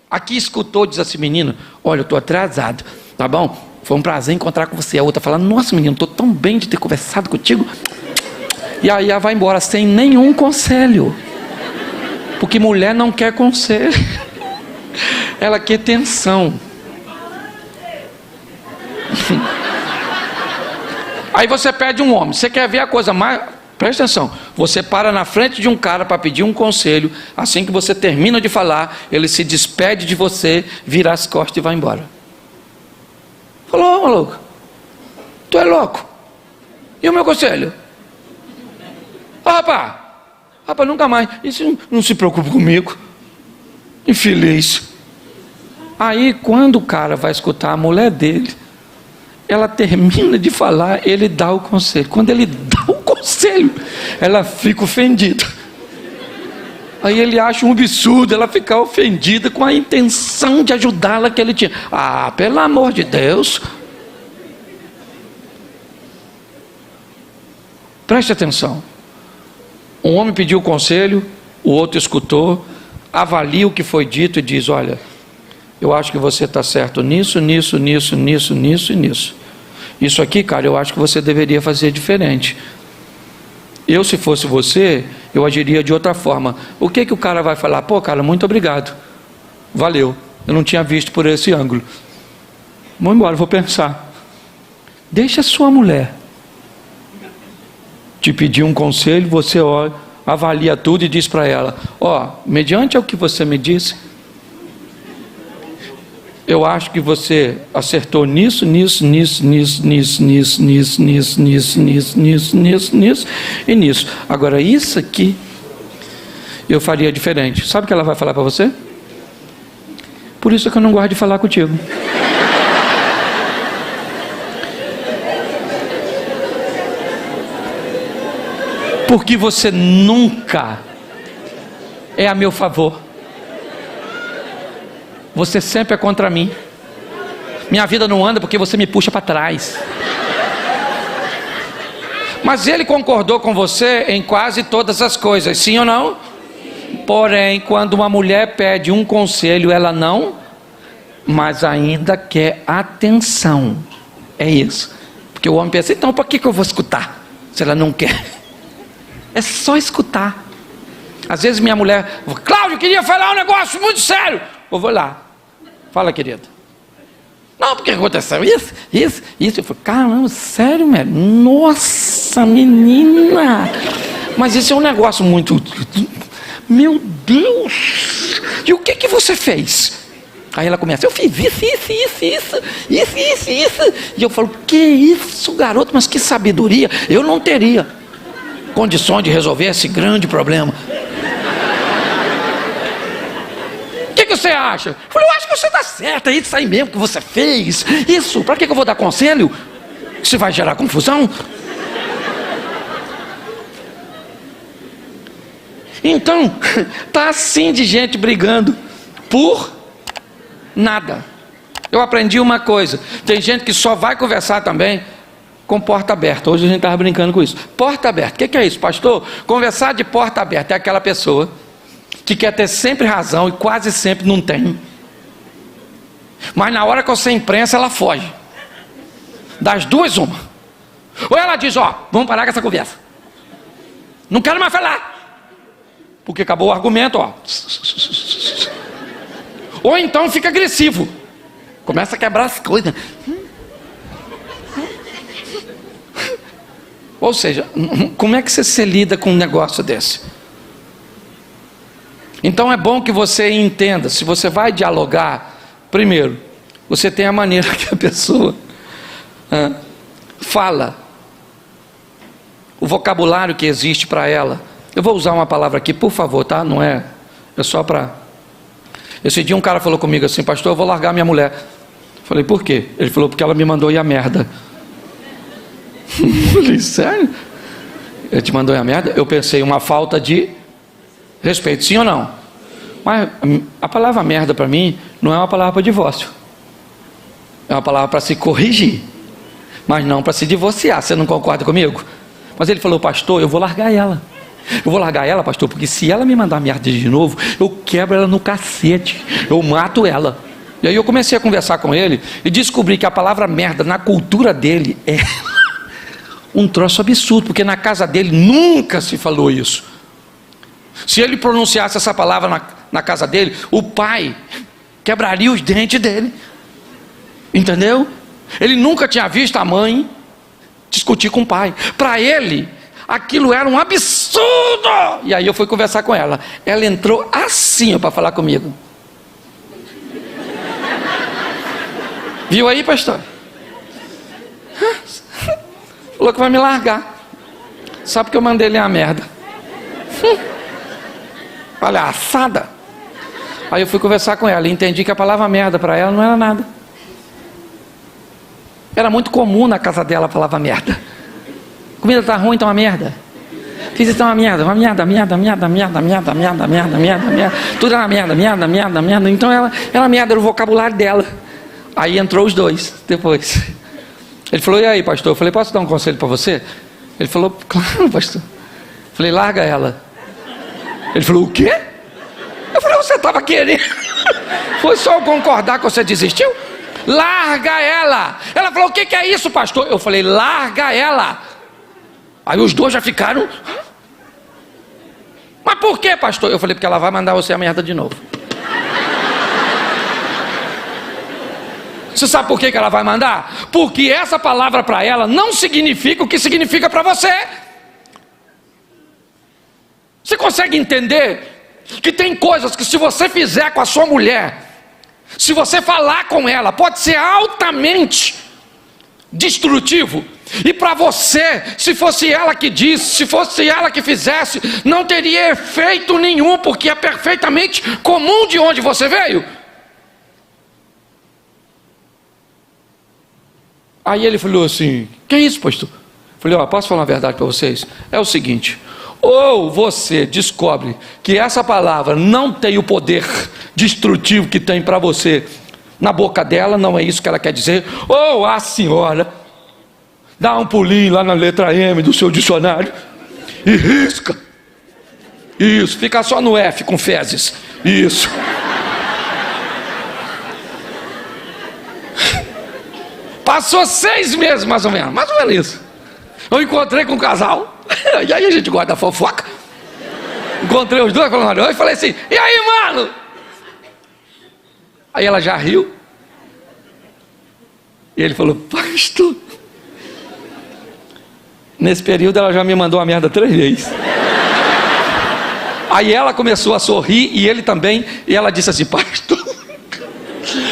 aqui escutou, diz assim, menino, olha, eu estou atrasado, tá bom? Foi um prazer encontrar com você. A outra fala, nossa menino, estou tão bem de ter conversado contigo. E aí ela vai embora sem nenhum conselho, porque mulher não quer conselho, ela quer tensão. Aí você pede um homem, você quer ver a coisa mais... Presta atenção, você para na frente de um cara para pedir um conselho, assim que você termina de falar, ele se despede de você, vira as costas e vai embora. Falou, maluco, tu é louco? E o meu conselho? Rapaz, nunca mais, isso não se preocupa comigo, infeliz. Aí quando o cara vai escutar a mulher dele, ela termina de falar, ele dá o conselho. Quando ele dá o conselho, ela fica ofendida. Aí ele acha um absurdo ela ficar ofendida com a intenção de ajudá-la que ele tinha. Ah, pelo amor de Deus. Preste atenção. Um homem pediu conselho, o outro escutou, avalia o que foi dito e diz, olha, eu acho que você está certo nisso, nisso, nisso, nisso, nisso e nisso. Isso aqui, cara, eu acho que você deveria fazer diferente. Eu, se fosse você, eu agiria de outra forma. O que o cara vai falar? Pô, cara, muito obrigado. Valeu. Eu não tinha visto por esse ângulo. Vou embora, vou pensar. Deixa a sua mulher te pedir um conselho, você olha, avalia tudo e diz para ela: ó, mediante o que você me disse, eu acho que você acertou nisso, nisso, nisso, nisso, nisso, nisso, nisso, nisso, nisso, nisso, nisso, nisso, nisso e nisso. Agora isso aqui eu faria diferente. Sabe o que ela vai falar para você? Por isso que eu não gosto de falar contigo. Porque você nunca é a meu favor. Você sempre é contra mim. Minha vida não anda porque você me puxa para trás. Mas ele concordou com você em quase todas as coisas, sim ou não? Porém, quando uma mulher pede um conselho, ela não, mas ainda quer atenção. É isso. Porque o homem pensa: então para que eu vou escutar se ela não quer? É só escutar. Às vezes minha mulher: Cláudio, queria falar um negócio muito sério. Eu vou lá. Fala, querido. Não, porque aconteceu isso. Eu falo: caramba, sério, velho? Nossa, menina. Mas isso é um negócio muito... Meu Deus. E o que você fez? Aí ela começa: eu fiz isso. E eu falo: que isso, garoto? Mas que sabedoria. Eu não teria condições de resolver esse grande problema. O que você acha? Eu falei: eu acho que você está certo, é isso aí mesmo que você fez. Isso, para que eu vou dar conselho? Isso vai gerar confusão? Então, tá assim de gente brigando por nada. Eu aprendi uma coisa: tem gente que só vai conversar também com porta aberta. Hoje a gente estava brincando com isso. Porta aberta, o que é isso, pastor? Conversar de porta aberta é aquela pessoa que quer ter sempre razão e quase sempre não tem. Mas na hora que você imprensa, ela foge. Das duas, uma. Ou ela diz: ó, vamos parar com essa conversa, não quero mais falar, porque acabou o argumento, ó. Ou então fica agressivo, começa a quebrar as coisas. Ou seja, como é que você lida com um negócio desse? Então é bom que você entenda. Se você vai dialogar, primeiro, você tem a maneira que a pessoa fala, o vocabulário que existe para ela. Eu vou usar uma palavra aqui, por favor, tá? Não é só para... Esse dia um cara falou comigo assim: pastor, eu vou largar minha mulher. Eu falei: por quê? Ele falou: porque ela me mandou ir a merda. Eu falei: sério? Ele te mandou ir a merda? Eu pensei: uma falta de respeito, sim ou não? Mas a palavra merda para mim não é uma palavra para divórcio. É uma palavra para se corrigir, mas não para se divorciar. Você não concorda comigo? Mas ele falou: pastor, eu vou largar ela. Eu vou largar ela, pastor, porque se ela me mandar merda de novo, eu quebro ela no cacete, eu mato ela. E aí eu comecei a conversar com ele e descobri que a palavra merda na cultura dele é um troço absurdo, porque na casa dele nunca se falou isso. Se ele pronunciasse essa palavra na casa dele, o pai quebraria os dentes dele. Entendeu? Ele nunca tinha visto a mãe discutir com o pai. Para ele, aquilo era um absurdo. E aí eu fui conversar com ela. Ela entrou assim para falar comigo. Viu aí, pastor? Falou que vai me largar. Sabe que eu mandei ele a merda. Palhaçada. Aí eu fui conversar com ela e entendi que a palavra merda para ela não era nada. Era muito comum na casa dela a palavra merda. Comida tá ruim, tá uma merda. Fiz isso, tá uma merda. Tudo era merda. Então ela merda, era o vocabulário dela. Aí entrou os dois depois. Ele falou: e aí, pastor? Eu falei: posso dar um conselho para você? Ele falou: claro, pastor. Eu falei: larga ela. Ele falou: o quê? Eu falei: você estava querendo. Foi só eu concordar que você desistiu? Larga ela. Ela falou, o que é isso, pastor? Eu falei, larga ela. Aí os dois já ficaram... Mas por que, pastor? Eu falei, porque ela vai mandar você a merda de novo. Você sabe por que ela vai mandar? Porque essa palavra para ela não significa o que significa para você. Você consegue entender que tem coisas que se você fizer com a sua mulher, se você falar com ela, pode ser altamente destrutivo. E para você, se fosse ela que disse, se fosse ela que fizesse, não teria efeito nenhum, porque é perfeitamente comum de onde você veio. Aí ele falou assim, que é isso, pastor? Eu falei, posso falar uma verdade para vocês? É o seguinte, ou você descobre que essa palavra não tem o poder destrutivo que tem para você na boca dela, não é isso que ela quer dizer, ou a senhora dá um pulinho lá na letra M do seu dicionário e risca. Isso, fica só no F com fezes. Isso. Passou 6 meses mais ou menos isso. Eu encontrei com um casal, e aí a gente guarda a fofoca. Encontrei os dois falando e falei assim, e aí, mano? Aí ela já riu. E ele falou, pastor. Nesse período ela já me mandou uma merda 3 vezes. Aí ela começou a sorrir e ele também. E ela disse assim, pastor,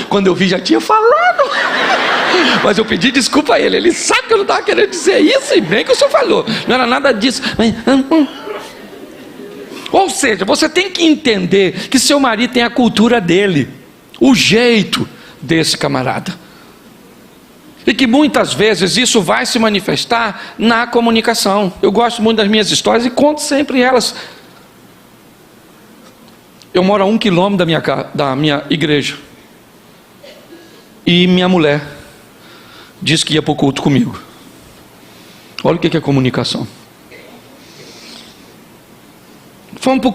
quando eu vi já tinha falado. Mas eu pedi desculpa a ele. Ele sabe que eu não estava querendo dizer isso. E bem que o senhor falou. Não era nada disso. Ou seja, você tem que entender que seu marido tem a cultura dele, o jeito desse camarada. E que muitas vezes isso vai se manifestar na comunicação. Eu gosto muito das minhas histórias e conto sempre elas. Eu moro a 1 quilômetro da minha igreja. E minha mulher disse que ia para o culto comigo. Olha o que é comunicação. Fomos para o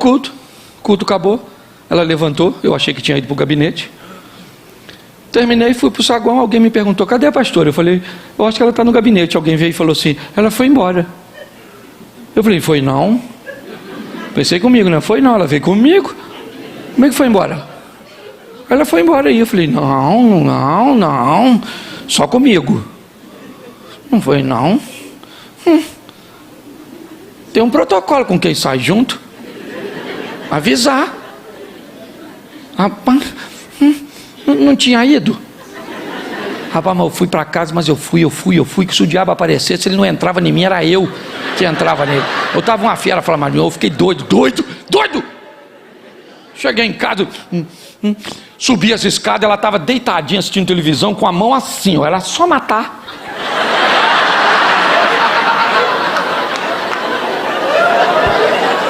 culto acabou. Ela levantou, eu achei que tinha ido para o gabinete. Terminei, fui para o saguão, alguém me perguntou, cadê a pastora? Eu falei, eu acho que ela está no gabinete. Alguém veio e falou assim, ela foi embora. Eu falei, foi não? Pensei comigo, né? Foi não, ela veio comigo. Como é que foi embora? Ela foi embora aí. Eu falei, não, só comigo. Não foi não. Tem um protocolo com quem sai junto. Avisar. Rapaz, não tinha ido. Rapaz, mas eu fui para casa, mas eu fui, que se o diabo aparecesse, ele não entrava em mim, era eu que entrava nele. Eu estava uma fiera, falava, mas eu fiquei doido. Cheguei em casa, subi as escadas, ela estava deitadinha assistindo televisão, com a mão assim, ó, era só matar.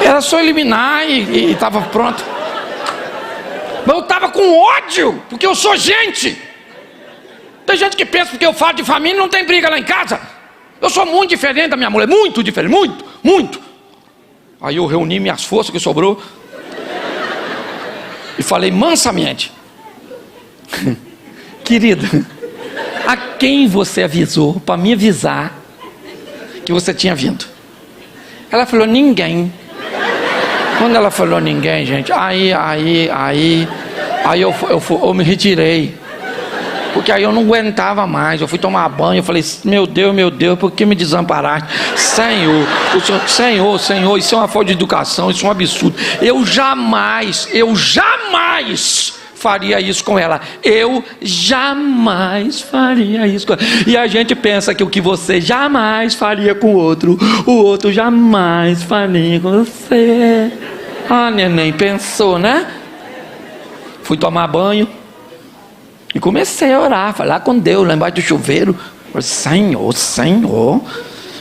Era só eliminar e estava pronto. Mas eu estava com ódio, porque eu sou gente. Tem gente que pensa porque eu falo de família não tem briga lá em casa. Eu sou muito diferente da minha mulher, muito diferente, muito. Aí eu reuni minhas forças que sobrou e falei mansamente, querida, a quem você avisou para me avisar que você tinha vindo? Ela falou, ninguém. Quando ela falou ninguém, gente, aí eu me retirei. Porque aí eu não aguentava mais. Eu fui tomar banho, eu falei, meu Deus, por que me desamparaste? Senhor, isso é uma falta de educação, isso é um absurdo. Eu jamais faria isso com ela. Eu jamais faria isso com ela. E a gente pensa que o que você jamais faria com o outro jamais faria com você. Ah, neném, pensou, né? Fui tomar banho e comecei a orar, falar com Deus lá embaixo do chuveiro. Falei, Senhor,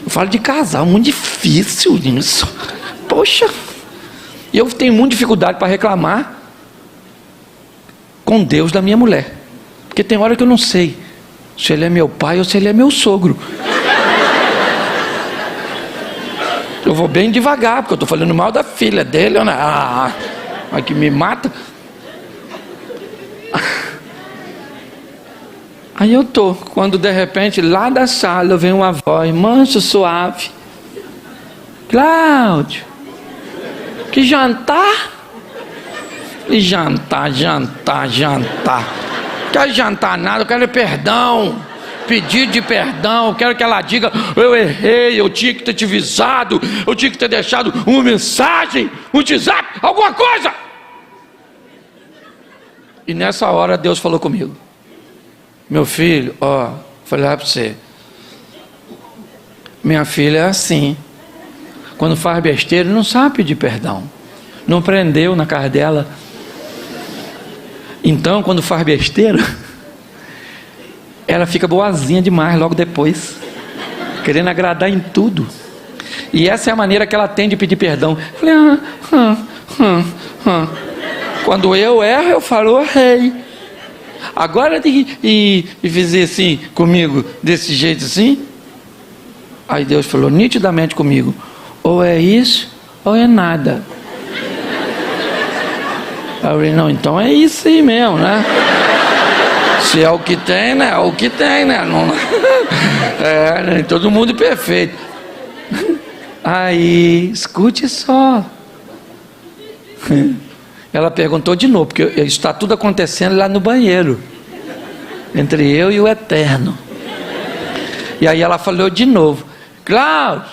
eu falo de casal, muito difícil isso. Poxa, e eu tenho muita dificuldade para reclamar com Deus da minha mulher, porque tem hora que eu não sei se ele é meu pai ou se ele é meu sogro. Eu vou bem devagar, porque eu estou falando mal da filha dele, mas que me mata. Aí eu tô, quando de repente lá da sala vem uma voz manso, suave: Cláudio, que jantar? E jantar. Quero jantar nada, eu quero perdão, pedido de perdão. Eu quero que ela diga: eu errei, eu tinha que ter te avisado, eu tinha que ter deixado uma mensagem, um WhatsApp, alguma coisa. E nessa hora Deus falou comigo: meu filho, ó, falei para você, minha filha é assim, quando faz besteira não sabe pedir perdão, não prendeu na cara dela. Então quando faz besteira, ela fica boazinha demais logo depois, querendo agradar em tudo. E essa é a maneira que ela tem de pedir perdão. Falei: quando eu erro, eu falo: errei. Agora e fazer assim comigo, desse jeito assim. Aí Deus falou nitidamente comigo: ou é isso ou é nada. Aí eu falei: não, então é isso aí mesmo, né? Se é o que tem, né? É o que tem, né? Não, nem todo mundo perfeito. Aí, escute só. Ela perguntou de novo, porque está tudo acontecendo lá no banheiro, entre eu e o Eterno. E aí ela falou de novo: Cláudio,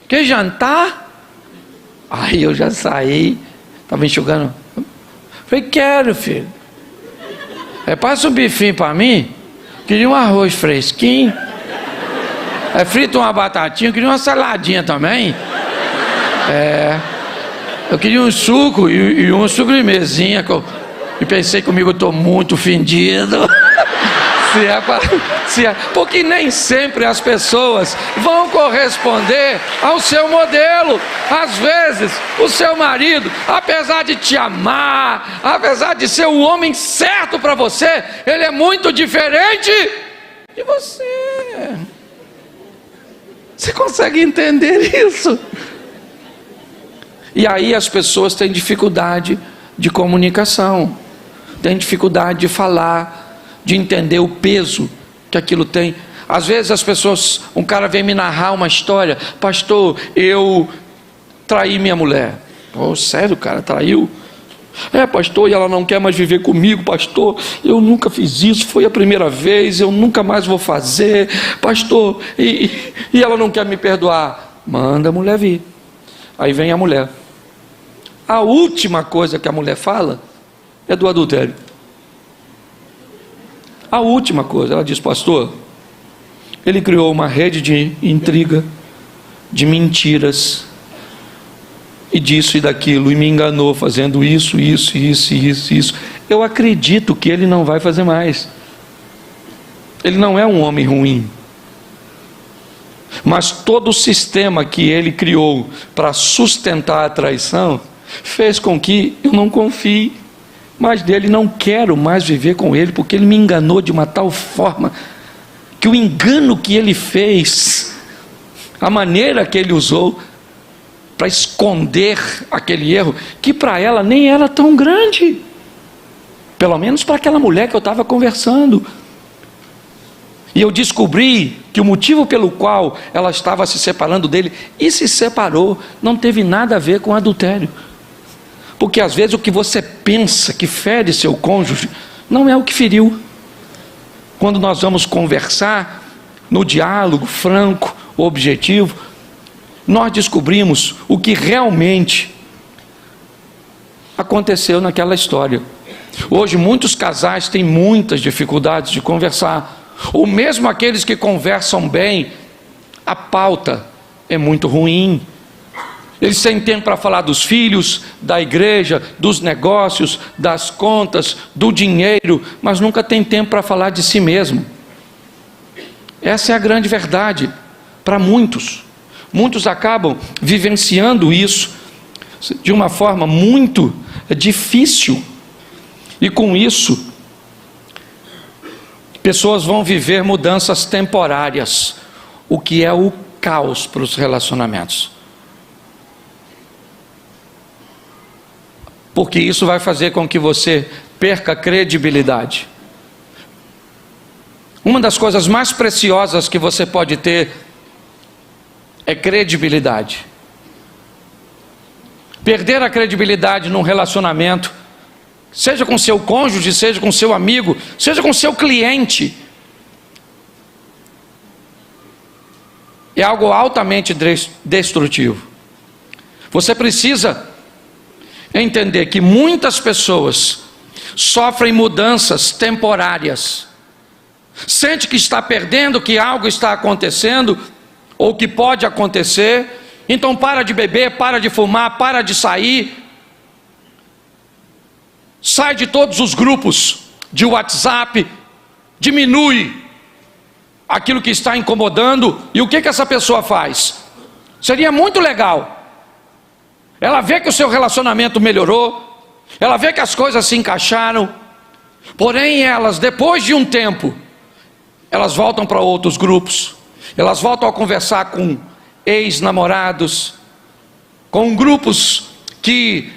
quer jantar? Aí eu já saí, estava enxugando. Falei: quero, filho. Passa um bifinho para mim. Queria um arroz fresquinho. Frita uma batatinha. Queria uma saladinha também. Eu queria um suco e uma sobremesinha. E pensei comigo: eu estou muito ofendido. Porque nem sempre as pessoas vão corresponder ao seu modelo. Às vezes o seu marido, apesar de te amar, apesar de ser o homem certo para você, ele é muito diferente de você. Você consegue entender isso? E aí as pessoas têm dificuldade de comunicação, têm dificuldade de falar, de entender o peso que aquilo tem. Às vezes as pessoas, um cara vem me narrar uma história: pastor, eu traí minha mulher. Oh, sério, cara, traiu? Pastor, e ela não quer mais viver comigo, pastor. Eu nunca fiz isso, foi a primeira vez, eu nunca mais vou fazer, pastor. E ela não quer me perdoar. Manda a mulher vir. Aí vem a mulher. A última coisa que a mulher fala é do adultério. A última coisa, ela diz: pastor, ele criou uma rede de intriga, de mentiras, e disso e daquilo, e me enganou fazendo isso. Eu acredito que ele não vai fazer mais. Ele não é um homem ruim, mas todo o sistema que ele criou para sustentar a traição fez com que eu não confie mais dele, não quero mais viver com ele, porque ele me enganou de uma tal forma que o engano que ele fez, a maneira que ele usou para esconder aquele erro, que para ela nem era tão grande, pelo menos para aquela mulher que eu estava conversando. E eu descobri que o motivo pelo qual ela estava se separando dele, e se separou, não teve nada a ver com adultério. Porque às vezes o que você pensa que fere seu cônjuge, não é o que feriu. Quando nós vamos conversar, no diálogo franco, objetivo, nós descobrimos o que realmente aconteceu naquela história. Hoje muitos casais têm muitas dificuldades de conversar, ou mesmo aqueles que conversam bem, a pauta é muito ruim. Eles têm tempo para falar dos filhos, da igreja, dos negócios, das contas, do dinheiro, mas nunca tem tempo para falar de si mesmo. Essa é a grande verdade para muitos. Muitos acabam vivenciando isso de uma forma muito difícil. E com isso, pessoas vão viver mudanças temporárias, o que é o caos para os relacionamentos. Porque isso vai fazer com que você perca credibilidade. Uma das coisas mais preciosas que você pode ter é credibilidade. Perder a credibilidade num relacionamento, seja com seu cônjuge, seja com seu amigo, seja com seu cliente, é algo altamente destrutivo. Você precisa entender que muitas pessoas sofrem mudanças temporárias, sente que está perdendo, que algo está acontecendo, ou que pode acontecer, então para de beber, para de fumar, para de sair, sai de todos os grupos de WhatsApp, diminui aquilo que está incomodando. E o que essa pessoa faz? Seria muito legal, ela vê que o seu relacionamento melhorou, ela vê que as coisas se encaixaram, porém elas, depois de um tempo, elas voltam para outros grupos, elas voltam a conversar com ex-namorados, com grupos que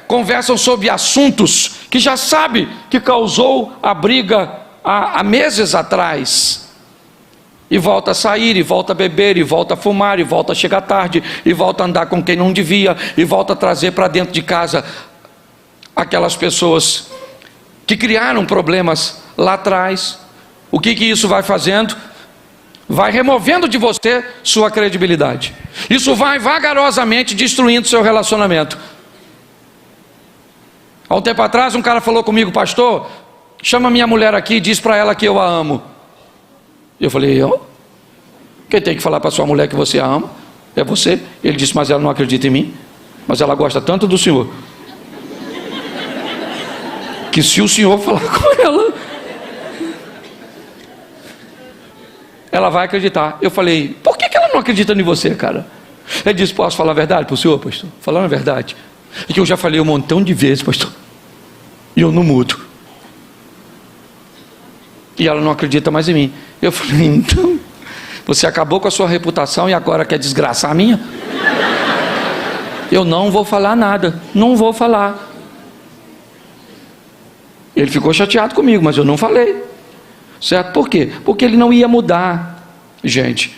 conversam sobre assuntos que já sabe que causou a briga há meses atrás, e volta a sair, e volta a beber, e volta a fumar, e volta a chegar tarde, e volta a andar com quem não devia, e volta a trazer para dentro de casa aquelas pessoas que criaram problemas lá atrás. O que isso vai fazendo? Vai removendo de você sua credibilidade. Isso vai vagarosamente destruindo seu relacionamento. Há um tempo atrás um cara falou comigo: pastor, chama minha mulher aqui e diz para ela que eu a amo. Eu falei: quem tem que falar para sua mulher que você a ama é você. Ele disse: mas ela não acredita em mim, mas ela gosta tanto do senhor, que se o senhor falar com ela vai acreditar. Eu falei: por que ela não acredita em você, cara? Ele disse: posso falar a verdade para o senhor, pastor? Falando a verdade, é que eu já falei um montão de vezes, pastor, e eu não mudo, e ela não acredita mais em mim. Eu falei: então, você acabou com a sua reputação e agora quer desgraçar a minha? Eu não vou falar nada, não vou falar. Ele ficou chateado comigo, mas eu não falei, certo? Por quê? Porque ele não ia mudar. Gente,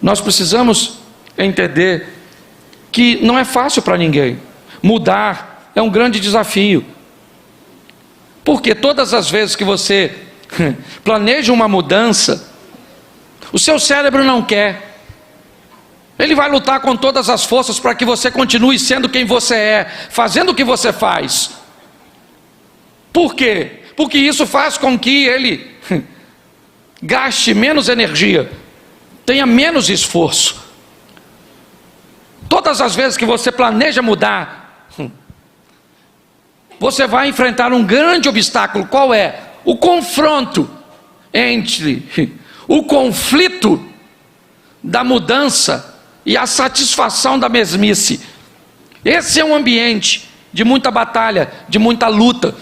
nós precisamos entender que não é fácil para ninguém. Mudar é um grande desafio, porque todas as vezes que você planeja uma mudança, o seu cérebro não quer. Ele vai lutar com todas as forças para que você continue sendo quem você é, fazendo o que você faz. Por quê? Porque isso faz com que ele gaste menos energia, tenha menos esforço. Todas as vezes que você planeja mudar, você vai enfrentar um grande obstáculo. Qual é? O confronto entre o conflito da mudança e a satisfação da mesmice. Esse é um ambiente de muita batalha, de muita luta,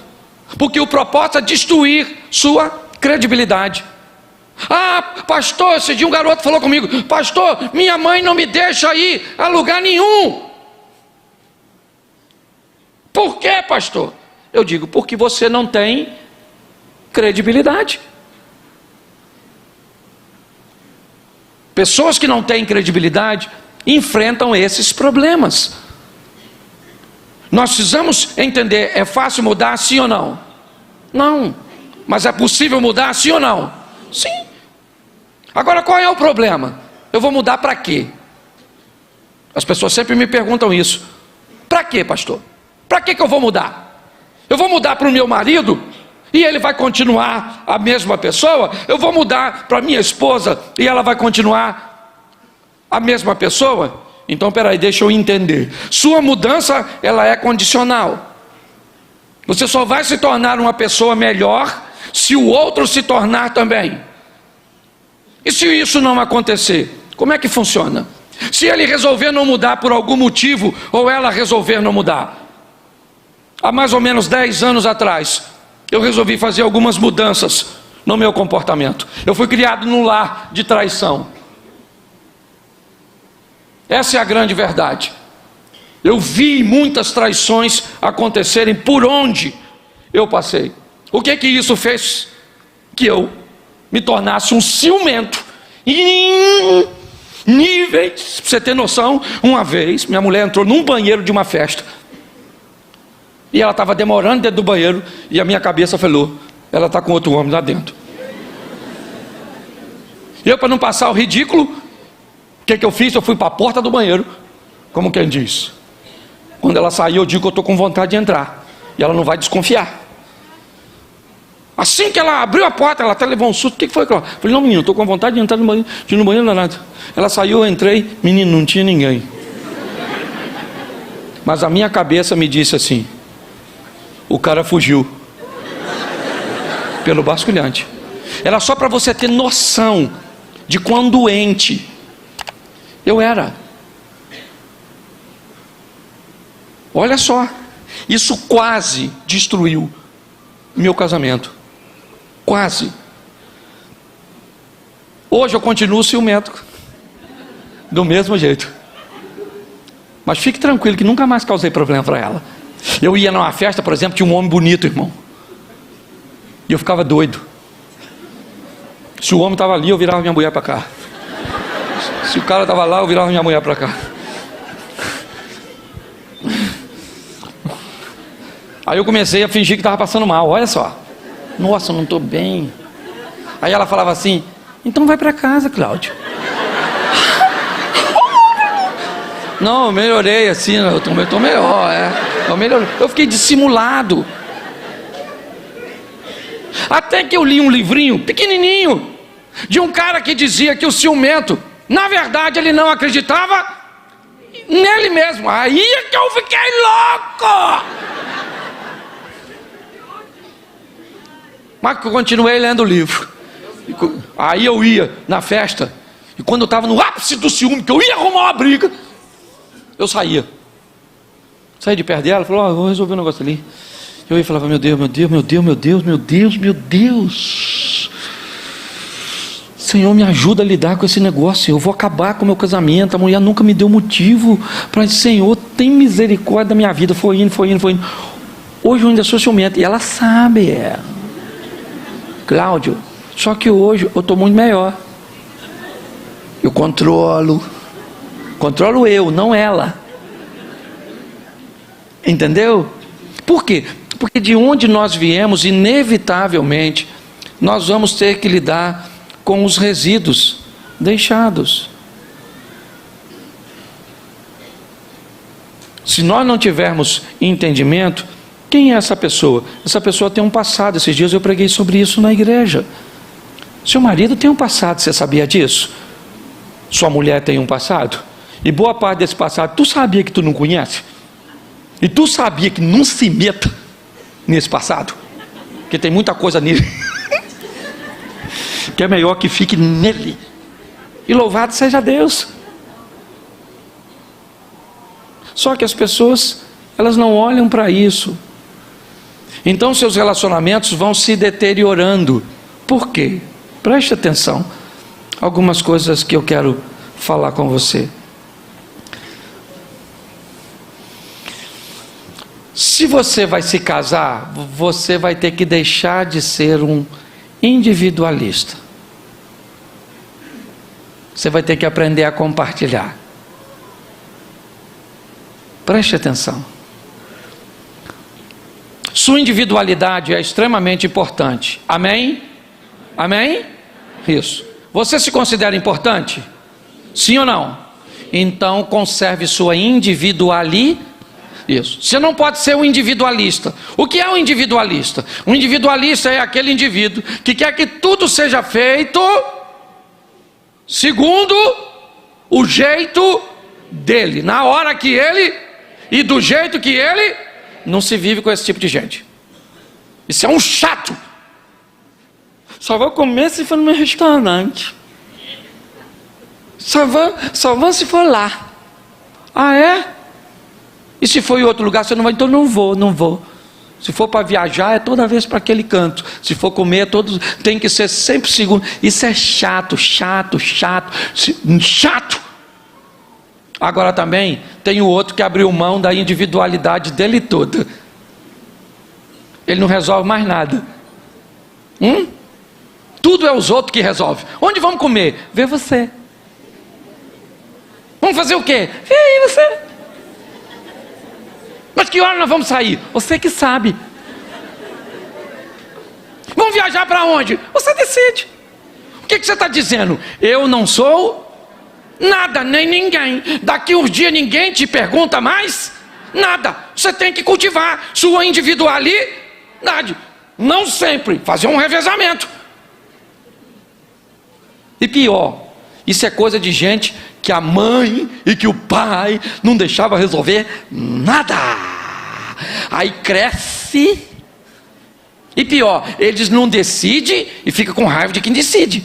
porque o propósito é destruir sua credibilidade. Ah, pastor, esse dia um garoto falou comigo: pastor, minha mãe não me deixa ir a lugar nenhum. Por quê, pastor? Eu digo: porque você não tem credibilidade. Pessoas que não têm credibilidade enfrentam esses problemas. Nós precisamos entender: é fácil mudar, sim ou não? Não. Mas é possível mudar, sim ou não? Sim. Agora, qual é o problema? Eu vou mudar para quê? As pessoas sempre me perguntam isso. Para quê, pastor? Para que eu vou mudar? Eu vou mudar para o meu marido e ele vai continuar a mesma pessoa? Eu vou mudar para minha esposa e ela vai continuar a mesma pessoa? Então, peraí, deixa eu entender. Sua mudança, ela é condicional. Você só vai se tornar uma pessoa melhor se o outro se tornar também. E se isso não acontecer, como é que funciona? Se ele resolver não mudar por algum motivo, ou ela resolver não mudar. Há mais ou menos 10 anos atrás, eu resolvi fazer algumas mudanças no meu comportamento. Eu fui criado num lar de traição. Essa é a grande verdade. Eu vi muitas traições acontecerem por onde eu passei. O que que isso fez? Que eu me tornasse um ciumento em níveis. Pra você ter noção, uma vez minha mulher entrou num banheiro de uma festa e ela estava demorando dentro do banheiro e a minha cabeça falou: ela está com outro homem lá dentro. Eu, para não passar o ridículo, o que que eu fiz? Eu fui para a porta do banheiro, como quem diz. Quando ela sair, eu digo que eu estou com vontade de entrar e ela não vai desconfiar. Assim que ela abriu a porta, ela até levou um susto. O que foi, Cláudio? Eu falei: não, menino, estou com vontade de entrar no banheiro. De ir no banheiro, não é nada. Ela saiu, eu entrei, menino, não tinha ninguém. Mas a minha cabeça me disse assim: o cara fugiu pelo basculhante. Era só para você ter noção de quão doente eu era. Olha só, isso quase destruiu meu casamento. Quase. Hoje eu continuo ciumento, do mesmo jeito. Mas fique tranquilo que nunca mais causei problema para ela. Eu ia numa festa, por exemplo, tinha um homem bonito, irmão, e eu ficava doido. Se o homem estava ali, eu virava minha mulher para cá. Se o cara estava lá, eu virava minha mulher para cá. Aí eu comecei a fingir que estava passando mal. Olha só. Nossa, eu não estou bem. Aí ela falava assim: então vai para casa, Cláudio. Não, eu melhorei assim. Eu estou melhor. Eu melhorei. Eu fiquei dissimulado. Até que eu li um livrinho pequenininho de um cara que dizia que o ciumento, na verdade, ele não acreditava nele mesmo. Aí é que eu fiquei louco. Mas eu continuei lendo o livro. Aí eu ia na festa, e quando eu estava no ápice do ciúme, que eu ia arrumar uma briga, eu saía de perto dela, falou: vou resolver um negócio ali. Eu ia e falava: meu Deus, meu Deus, meu Deus, meu Deus, meu Deus, meu Deus, Senhor, me ajuda a lidar com esse negócio. Eu vou acabar com o meu casamento. A mulher nunca me deu motivo para dizer: Senhor, tem misericórdia da minha vida. Foi indo. Hoje eu ainda sou ciumento, e ela sabe, Cláudio, só que hoje eu estou muito melhor. Eu controlo eu, não ela. Entendeu? Por quê? Porque de onde nós viemos, inevitavelmente, nós vamos ter que lidar com os resíduos deixados. Se nós não tivermos entendimento, quem é essa pessoa? Essa pessoa tem um passado. Esses dias eu preguei sobre isso na igreja. Seu marido tem um passado, você sabia disso? Sua mulher tem um passado? E boa parte desse passado, tu sabia que tu não conhece? E tu sabia que não se meta nesse passado? Porque tem muita coisa nele que é melhor que fique nele. E louvado seja Deus. Só que as pessoas, elas não olham para isso. Então seus relacionamentos vão se deteriorando. Por quê? Preste atenção. Algumas coisas que eu quero falar com você. Se você vai se casar, você vai ter que deixar de ser um individualista. Você vai ter que aprender a compartilhar. Preste atenção. Sua individualidade é extremamente importante. Amém? Amém? Isso. Você se considera importante? Sim ou não? Então conserve sua individualidade. Isso. Você não pode ser um individualista. O que é um individualista? Um individualista é aquele indivíduo que quer que tudo seja feito segundo o jeito dele, na hora que ele e do jeito que ele. Não se vive com esse tipo de gente. Isso é um chato. Só vou comer se for no meu restaurante. Só vou se for lá. Ah, é? E se for em outro lugar, você não vai? Então não vou. Se for para viajar, é toda vez para aquele canto. Se for comer, tem que ser sempre segundo. Isso é chato. Agora também tem o outro que abriu mão da individualidade dele toda. Ele não resolve mais nada. Tudo é os outros que resolvem. Onde vamos comer? Vê você. Vamos fazer o quê? Vê aí você. Mas que hora nós vamos sair? Você que sabe. Vamos viajar para onde? Você decide. O que você está dizendo? Eu não sou nada, nem ninguém. Daqui uns dias ninguém te pergunta mais nada. Você tem que cultivar sua individualidade. Não sempre. Fazer um revezamento. E pior, isso é coisa de gente que a mãe e que o pai não deixavam resolver nada. Aí cresce. E pior, eles não decidem e ficam com raiva de quem decide.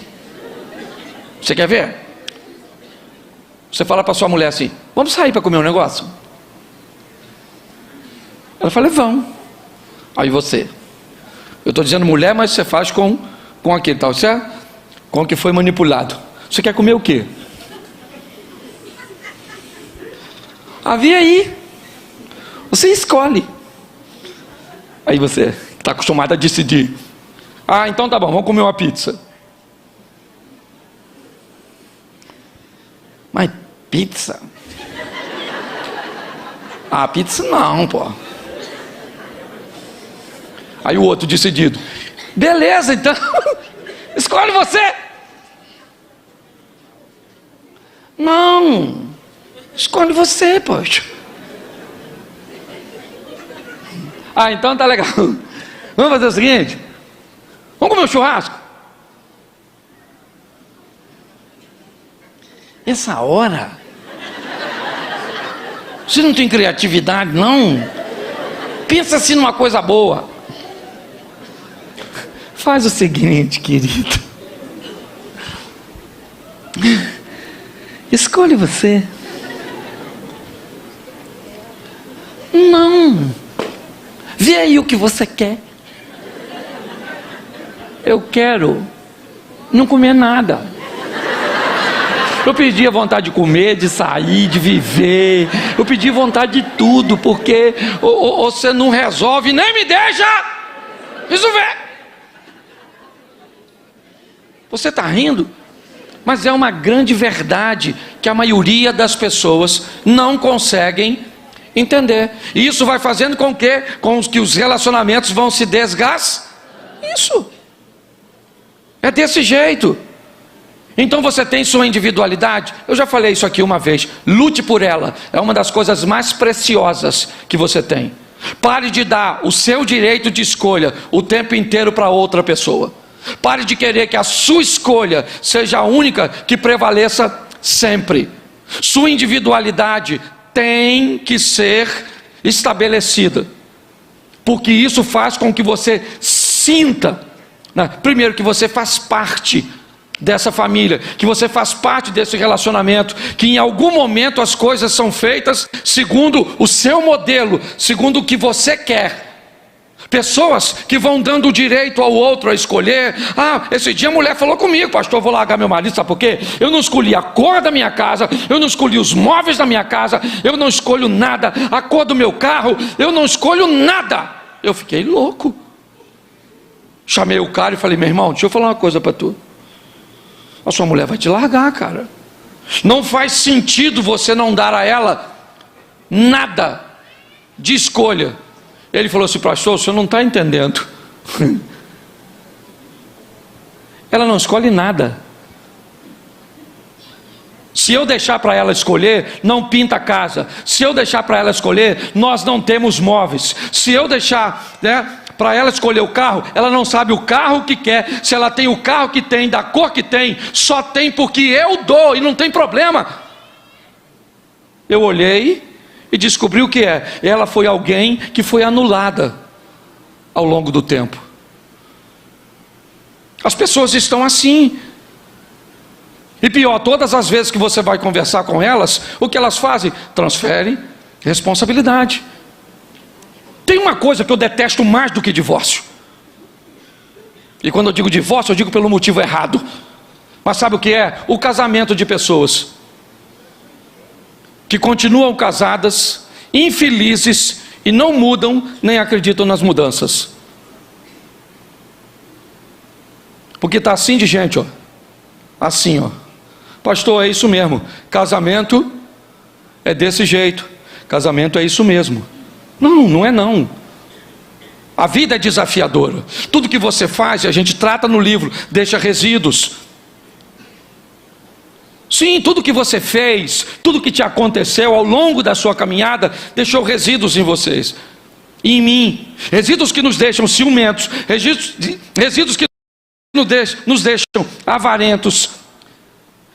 Você quer ver? Você fala para sua mulher assim: vamos sair para comer um negócio? Ela fala: vamos. Aí você: eu estou dizendo mulher, mas você faz com aquele tal, certo? Com o que foi manipulado. Você quer comer o quê? Havia aí. Você escolhe. Aí você está acostumado a decidir. Ah, então tá bom, vamos comer uma pizza. Mas pizza? Ah, pizza não, pô. Aí o outro decidido: beleza, então escolhe você. Não, escolhe você, poxa. Ah, então tá legal. Vamos fazer o seguinte: vamos comer um churrasco? Essa hora? Você não tem criatividade, não? Pensa assim numa coisa boa. Faz o seguinte, querido. Escolhe você. Não. Vê aí o que você quer. Eu quero não comer nada. Eu perdi a vontade de comer, de sair, de viver. Eu perdi vontade de tudo, porque você não resolve, nem me deixa resolver. Você está rindo? Mas é uma grande verdade que a maioria das pessoas não conseguem entender. E isso vai fazendo com que os relacionamentos vão se desgastar. Isso. É desse jeito. Então você tem sua individualidade. Eu já falei isso aqui uma vez. Lute por ela. É uma das coisas mais preciosas que você tem. Pare de dar o seu direito de escolha o tempo inteiro para outra pessoa. Pare de querer que a sua escolha seja a única que prevaleça sempre. Sua individualidade tem que ser estabelecida, porque isso faz com que você sinta, né? Primeiro, que você faz parte dessa família, que você faz parte desse relacionamento, que em algum momento as coisas são feitas segundo o seu modelo, segundo o que você quer. Pessoas que vão dando o direito ao outro a escolher. Ah, esse dia a mulher falou comigo: pastor, eu vou largar meu marido, sabe por quê? Eu não escolhi a cor da minha casa, eu não escolhi os móveis da minha casa, eu não escolho nada, a cor do meu carro, eu não escolho nada. Eu fiquei louco. Chamei o cara e falei: meu irmão, deixa eu falar uma coisa para tu. A sua mulher vai te largar, cara. Não faz sentido você não dar a ela nada de escolha. Ele falou assim: pastor, o senhor não está entendendo. Ela não escolhe nada. Se eu deixar para ela escolher, não pinta a casa. Se eu deixar para ela escolher, nós não temos móveis. Se eu deixar, né, para ela escolher o carro, ela não sabe o carro que quer. Se ela tem o carro que tem, da cor que tem, só tem porque eu dou e não tem problema. Eu olhei e descobri o que é. Ela foi alguém que foi anulada ao longo do tempo. As pessoas estão assim. E pior, todas as vezes que você vai conversar com elas, o que elas fazem? Transferem responsabilidade. Tem uma coisa que eu detesto mais do que divórcio. E quando eu digo divórcio, eu digo pelo motivo errado. Mas sabe o que é? O casamento de pessoas que continuam casadas, infelizes, e não mudam, nem acreditam nas mudanças. Porque está assim de gente, ó. Assim, ó. Pastor, é isso mesmo. Casamento é desse jeito. Casamento é isso mesmo. Não, não é não. A vida é desafiadora. Tudo que você faz, a gente trata no livro, deixa resíduos. Sim, tudo que você fez, tudo que te aconteceu ao longo da sua caminhada, deixou resíduos em vocês e em mim. Resíduos que nos deixam ciumentos, resíduos que nos deixam avarentos,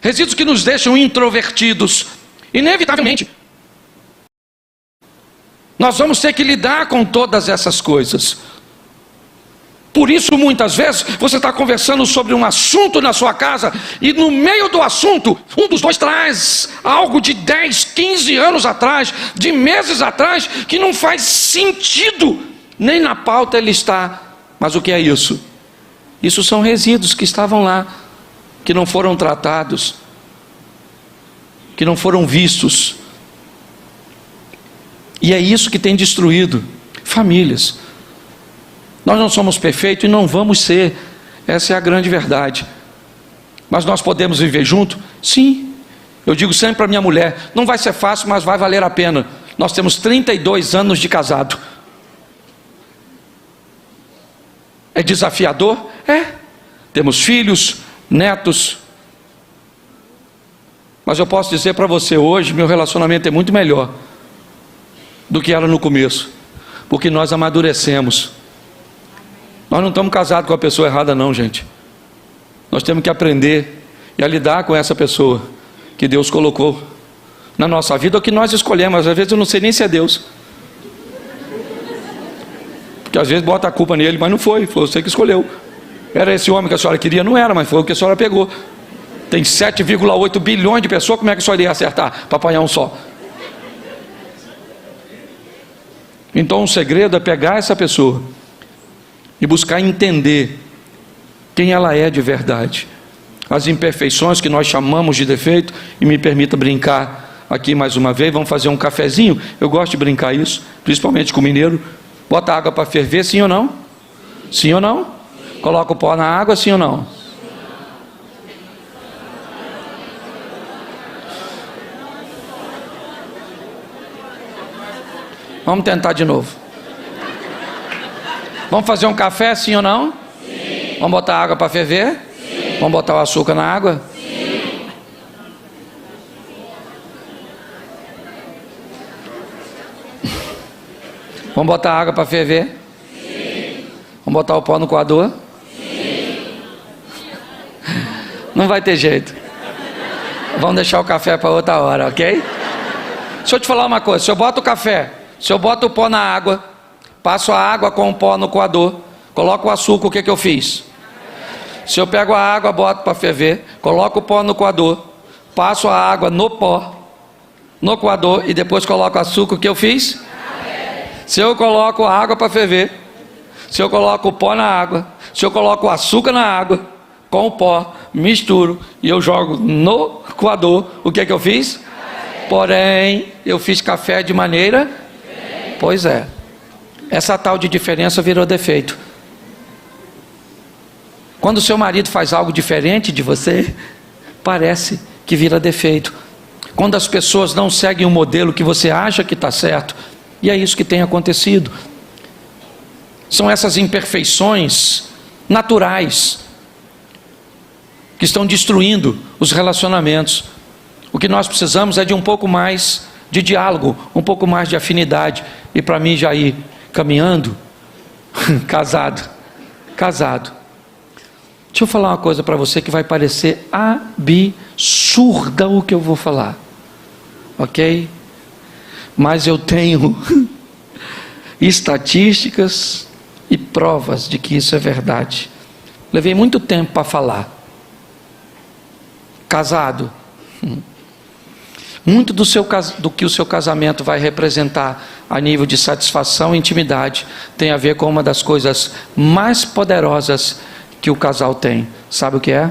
resíduos que nos deixam introvertidos. Inevitavelmente, nós vamos ter que lidar com todas essas coisas. Por isso, muitas vezes, você está conversando sobre um assunto na sua casa e no meio do assunto, um dos dois traz algo de 10, 15 anos atrás, de meses atrás, que não faz sentido, nem na pauta ele está. Mas o que é isso? Isso são resíduos que estavam lá, que não foram tratados, que não foram vistos. E é isso que tem destruído famílias. Nós não somos perfeitos e não vamos ser. Essa é a grande verdade. Mas nós podemos viver junto? Sim. Eu digo sempre para minha mulher, não vai ser fácil, mas vai valer a pena. Nós temos 32 anos de casado. É desafiador? É. Temos filhos, netos. Mas eu posso dizer para você hoje, meu relacionamento é muito melhor do que era no começo, porque nós amadurecemos. Nós não estamos casados com a pessoa errada não, gente. Nós temos que aprender a lidar com essa pessoa que Deus colocou na nossa vida, ou que nós escolhemos. Às vezes eu não sei nem se é Deus, porque às vezes bota a culpa nele, mas não foi você que escolheu. Era esse homem que a senhora queria? Não era, mas foi o que a senhora pegou. Tem 7,8 bilhões de pessoas, como é que a senhora ia acertar para apanhar um só? Então o segredo é pegar essa pessoa e buscar entender quem ela é de verdade, as imperfeições que nós chamamos de defeito. E me permita brincar aqui mais uma vez, vamos fazer um cafezinho. Eu gosto de brincar isso, principalmente com o mineiro. Bota água para ferver, sim ou não? Sim ou não? Coloca o pó na água, sim ou não? Vamos tentar de novo. Vamos fazer um café, sim ou não? Sim. Vamos botar água para ferver? Sim. Vamos botar o açúcar na água? Sim. Vamos botar água para ferver? Sim. Vamos botar o pó no coador? Sim. Não vai ter jeito. Vamos deixar o café para outra hora, ok? Deixa eu te falar uma coisa. Se eu boto o café, se eu boto o pó na água, passo a água com o pó no coador, coloco o açúcar, o que eu fiz? Se eu pego a água, boto para ferver, coloco o pó no coador, passo a água no pó, no coador, e depois coloco o açúcar, o que eu fiz? Se eu coloco a água para ferver, se eu coloco o pó na água, se eu coloco o açúcar na água, com o pó, misturo, e eu jogo no coador, o que eu fiz? Porém, eu fiz café de maneira... Pois é. Essa tal de diferença virou defeito. Quando o seu marido faz algo diferente de você, parece que vira defeito. Quando as pessoas não seguem um modelo que você acha que está certo, e é isso que tem acontecido. São essas imperfeições naturais que estão destruindo os relacionamentos. O que nós precisamos é de um pouco mais de diálogo, um pouco mais de afinidade. E para mim já ir caminhando, casado. Deixa eu falar uma coisa para você que vai parecer absurda o que eu vou falar, ok? Mas eu tenho estatísticas e provas de que isso é verdade. Levei muito tempo para falar. Casado, muito do que o seu casamento vai representar a nível de satisfação e intimidade tem a ver com uma das coisas mais poderosas que o casal tem. Sabe o que é?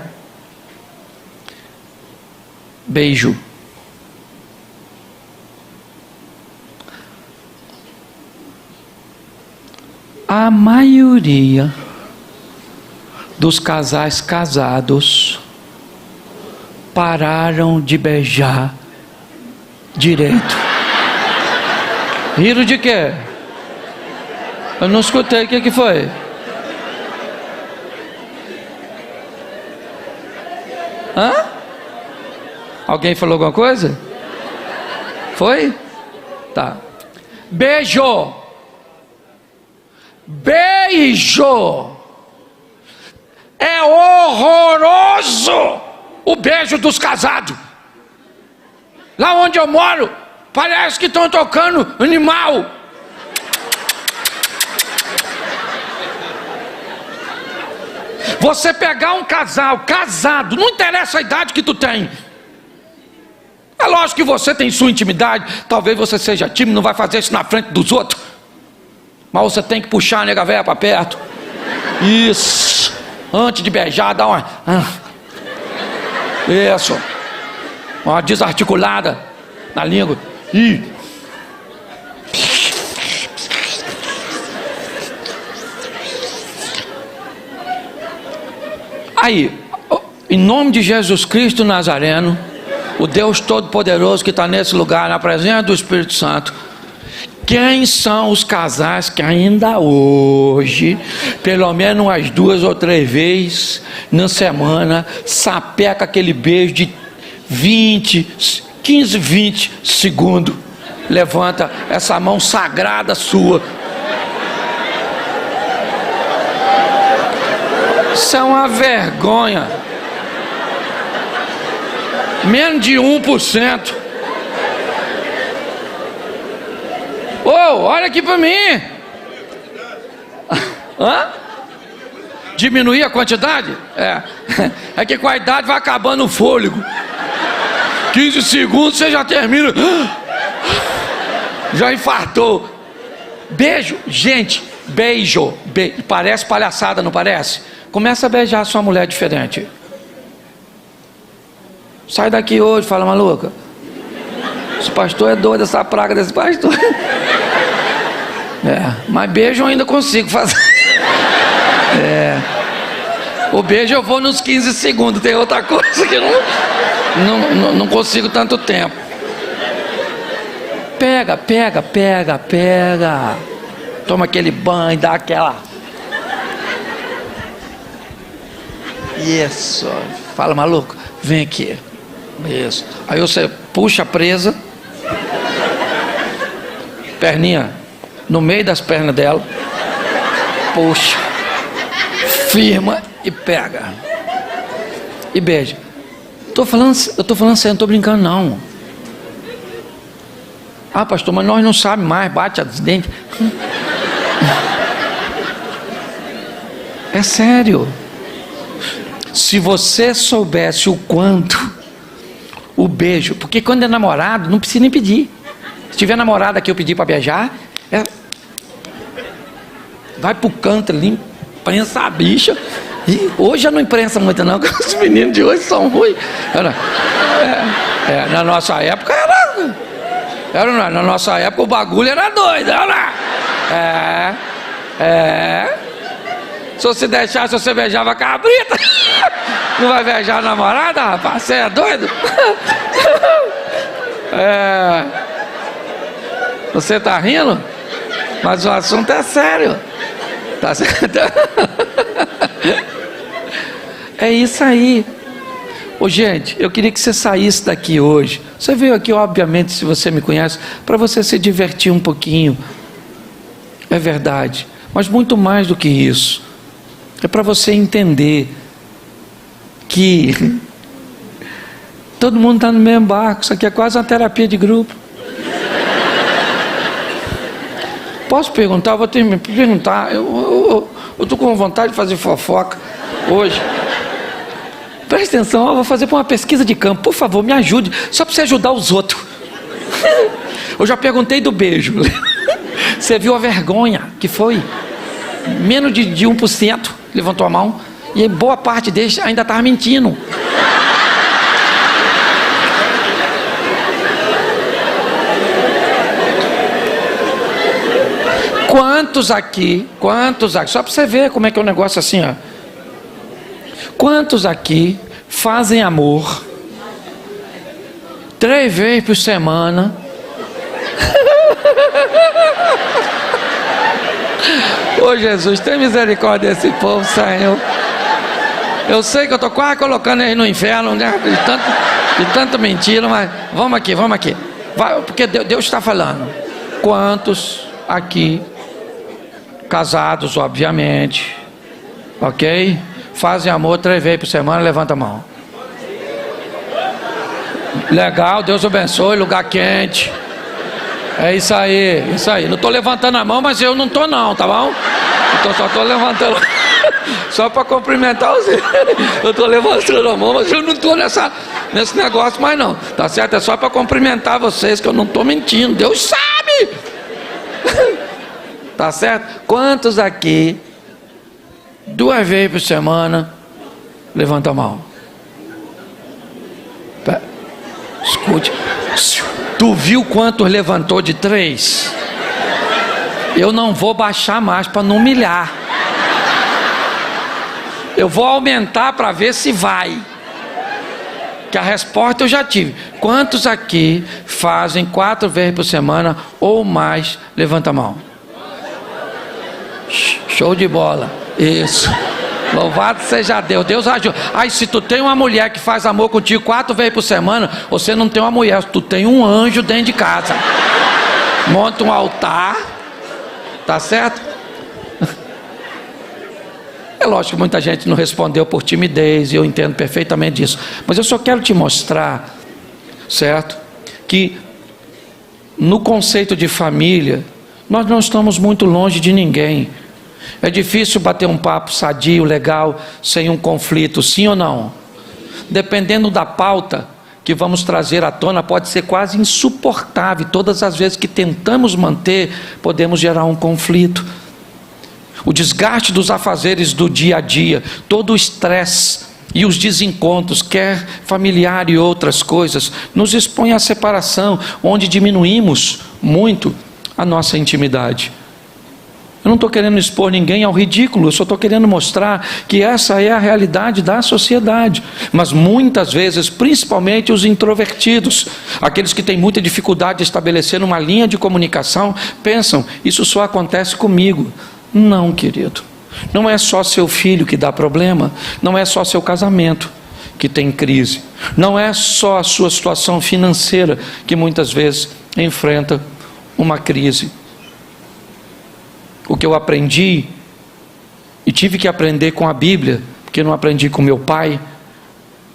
Beijo. A maioria dos casais casados pararam de beijar direito. Riram de quê? Eu não escutei, o que foi? Hã? Alguém falou alguma coisa? Foi? Tá. Beijo. Beijo. É horroroso o beijo dos casados. Lá onde eu moro, parece que estão tocando animal. Você pegar um casal casado, não interessa a idade que tu tem. É lógico que você tem sua intimidade. Talvez você seja tímido, não vai fazer isso na frente dos outros. Mas você tem que puxar a nega véia para perto. Isso. Antes de beijar, dá uma... Isso. Uma desarticulada na língua. Aí, em nome de Jesus Cristo Nazareno, o Deus Todo-Poderoso que está nesse lugar, na presença do Espírito Santo, quem são os casais que ainda hoje, pelo menos umas 2 ou 3 vezes na semana, sapeca aquele beijo de 15, 20 segundos? Levanta essa mão sagrada sua. Isso é uma vergonha. Menos de 1%. Olha aqui para mim. Hã? Diminuir a quantidade? É que com a idade vai acabando o fôlego. 15 segundos você já termina. Já infartou. Beijo, gente, beijo. Parece palhaçada, não parece? Começa a beijar a sua mulher diferente. Sai daqui hoje, fala, maluca. Esse pastor é doido, essa praga desse pastor. Mas beijo eu ainda consigo fazer. O beijo eu vou nos 15 segundos. Tem outra coisa que eu não consigo tanto tempo. Pega. Toma aquele banho, dá aquela... Isso. Fala, maluco, vem aqui. Isso. Aí você puxa a presa, perninha no meio das pernas dela, puxa, firma e pega e beija. Eu tô falando sério, não tô brincando não. Ah, pastor, mas nós não sabemos mais, bate os dentes. É sério. Se você soubesse o quanto o beijo, porque quando é namorado não precisa nem pedir. Se tiver namorada que eu pedir para beijar, vai pro canto ali, imprensa a bicha. E hoje já não imprensa muito não, porque os meninos de hoje são ruins. Na nossa época na nossa época o bagulho era doido. Se você deixar, se você beijava a cabrita, não vai beijar a namorada, rapaz? Você é doido? Você tá rindo? Mas o assunto é sério. Tá certo? É isso aí. Ô, gente, eu queria que você saísse daqui hoje. Você veio aqui, obviamente, se você me conhece, para você se divertir um pouquinho. É verdade. Mas muito mais do que isso. É para você entender que todo mundo está no mesmo barco. Isso aqui é quase uma terapia de grupo. Posso perguntar? Eu vou ter que perguntar. Eu estou com vontade de fazer fofoca hoje. Presta atenção, eu vou fazer uma pesquisa de campo. Por favor, me ajude. Só para você ajudar os outros. Eu já perguntei do beijo. Você viu a vergonha que foi? Menos de 1% levantou a mão. E boa parte deles ainda estava mentindo. Quantos aqui, só para você ver como é que é um negócio assim, ó. Quantos aqui fazem amor 3 vezes por semana? Ô Jesus, tem misericórdia desse povo, Senhor. Eu sei que eu estou quase colocando eles no inferno, né? de tanta mentira, mas vamos aqui. Vai, porque Deus está falando. Quantos aqui, casados, obviamente, ok? Fazem amor 3 vezes por semana, levanta a mão. Legal, Deus abençoe, lugar quente. É isso aí. Não estou levantando a mão, mas eu não estou não, tá bom? Então só estou levantando, só para cumprimentar você. Eu estou levantando a mão, mas eu não estou nesse negócio mais não. Tá certo? É só para cumprimentar vocês, que eu não estou mentindo. Deus sabe. Tá certo? Quantos aqui 2 vezes por semana, levanta a mão? Escute. Tu viu quantos levantou de 3? Eu não vou baixar mais para não humilhar. Eu vou aumentar para ver se vai. Que a resposta eu já tive. Quantos aqui fazem 4 vezes por semana ou mais? Levanta a mão. Show de bola. Isso. Louvado seja Deus. Deus ajuda. Ai, se tu tem uma mulher que faz amor contigo 4 vezes por semana, você não tem uma mulher, tu tem um anjo dentro de casa. Monta um altar. Tá certo? É lógico que muita gente não respondeu por timidez, e eu entendo perfeitamente disso. Mas eu só quero te mostrar, certo? Que no conceito de família, nós não estamos muito longe de ninguém. É difícil bater um papo sadio, legal, sem um conflito, sim ou não? Dependendo da pauta que vamos trazer à tona, pode ser quase insuportável. Todas as vezes que tentamos manter, podemos gerar um conflito. O desgaste dos afazeres do dia a dia, todo o estresse e os desencontros, quer familiar e outras coisas, nos expõe à separação, onde diminuímos muito a nossa intimidade. Eu não estou querendo expor ninguém ao ridículo, eu só estou querendo mostrar que essa é a realidade da sociedade. Mas muitas vezes, principalmente os introvertidos, aqueles que têm muita dificuldade de estabelecer uma linha de comunicação, pensam, isso só acontece comigo. Não, querido. Não é só seu filho que dá problema, não é só seu casamento que tem crise, não é só a sua situação financeira que muitas vezes enfrenta uma crise. O que eu aprendi, e tive que aprender com a Bíblia, porque não aprendi com meu pai,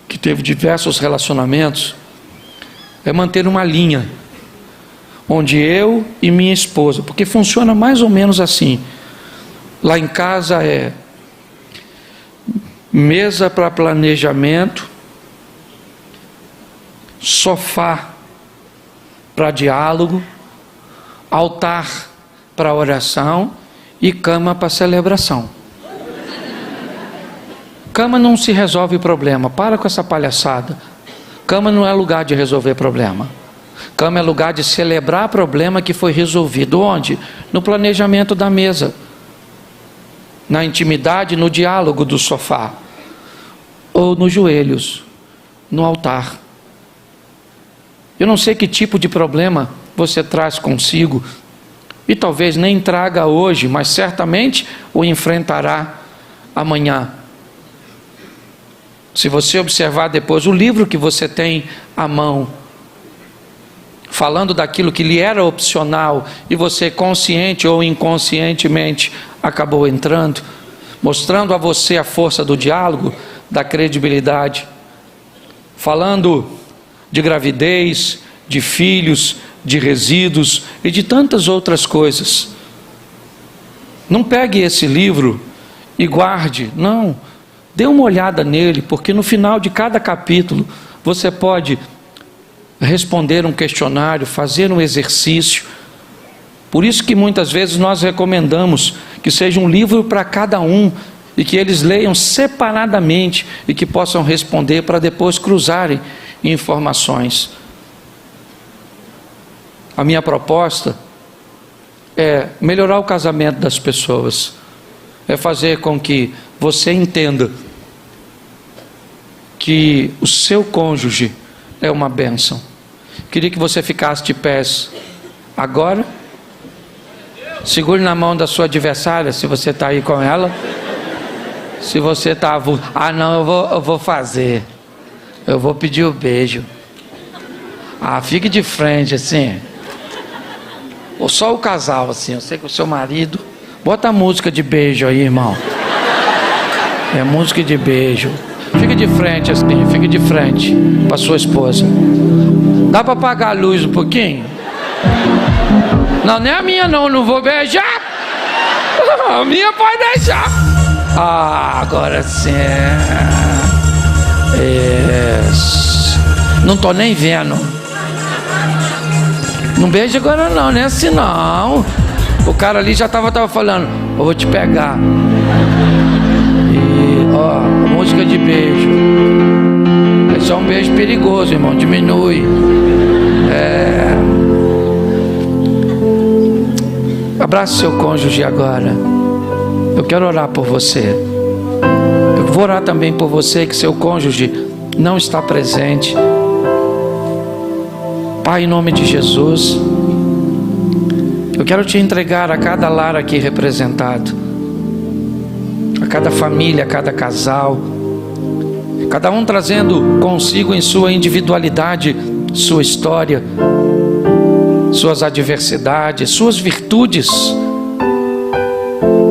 que teve diversos relacionamentos, é manter uma linha, onde eu e minha esposa, porque funciona mais ou menos assim, lá em casa é mesa para planejamento, sofá para diálogo, altar para oração e cama para celebração. Cama não se resolve problema, para com essa palhaçada. Cama não é lugar de resolver problema. Cama é lugar de celebrar problema que foi resolvido. Onde? No planejamento da mesa, na intimidade, no diálogo do sofá, ou nos joelhos, no altar. Eu não sei que tipo de problema você traz consigo, e talvez nem traga hoje, mas certamente o enfrentará amanhã. Se você observar depois o livro que você tem à mão, falando daquilo que lhe era opcional, e você consciente ou inconscientemente acabou entrando, mostrando a você a força do diálogo, da credibilidade, falando de gravidez, de filhos, de resíduos e de tantas outras coisas. Não pegue esse livro e guarde, não, dê uma olhada nele, porque no final de cada capítulo você pode responder um questionário, fazer um exercício. Por isso que muitas vezes nós recomendamos que seja um livro para cada um, e que eles leiam separadamente e que possam responder para depois cruzarem informações. A minha proposta é melhorar o casamento das pessoas, é fazer com que você entenda que o seu cônjuge é uma bênção. Queria que você ficasse de pés agora. Segure na mão da sua adversária, se você está aí com ela. Se você está... Ah, não, eu vou fazer. Eu vou pedir o beijo. Ah, fique de frente, assim. Ou só o casal, assim. Eu sei que o seu marido... Bota a música de beijo aí, irmão. É música de beijo. Fique de frente, assim. Fique de frente para sua esposa. Dá para apagar a luz um pouquinho? Não, nem a minha não vou beijar. A minha pode deixar. Ah, agora sim. Isso. Não tô nem vendo. Não beija agora não, nem assim não. O cara ali já tava falando, eu vou te pegar. E, ó, música de beijo. Esse é um beijo perigoso, irmão, diminui. Abrace seu cônjuge agora. Eu quero orar por você. Eu vou orar também por você que seu cônjuge não está presente. Pai, em nome de Jesus, eu quero te entregar a cada lar aqui representado, a cada família, a cada casal, cada um trazendo consigo em sua individualidade sua história, suas adversidades, suas virtudes,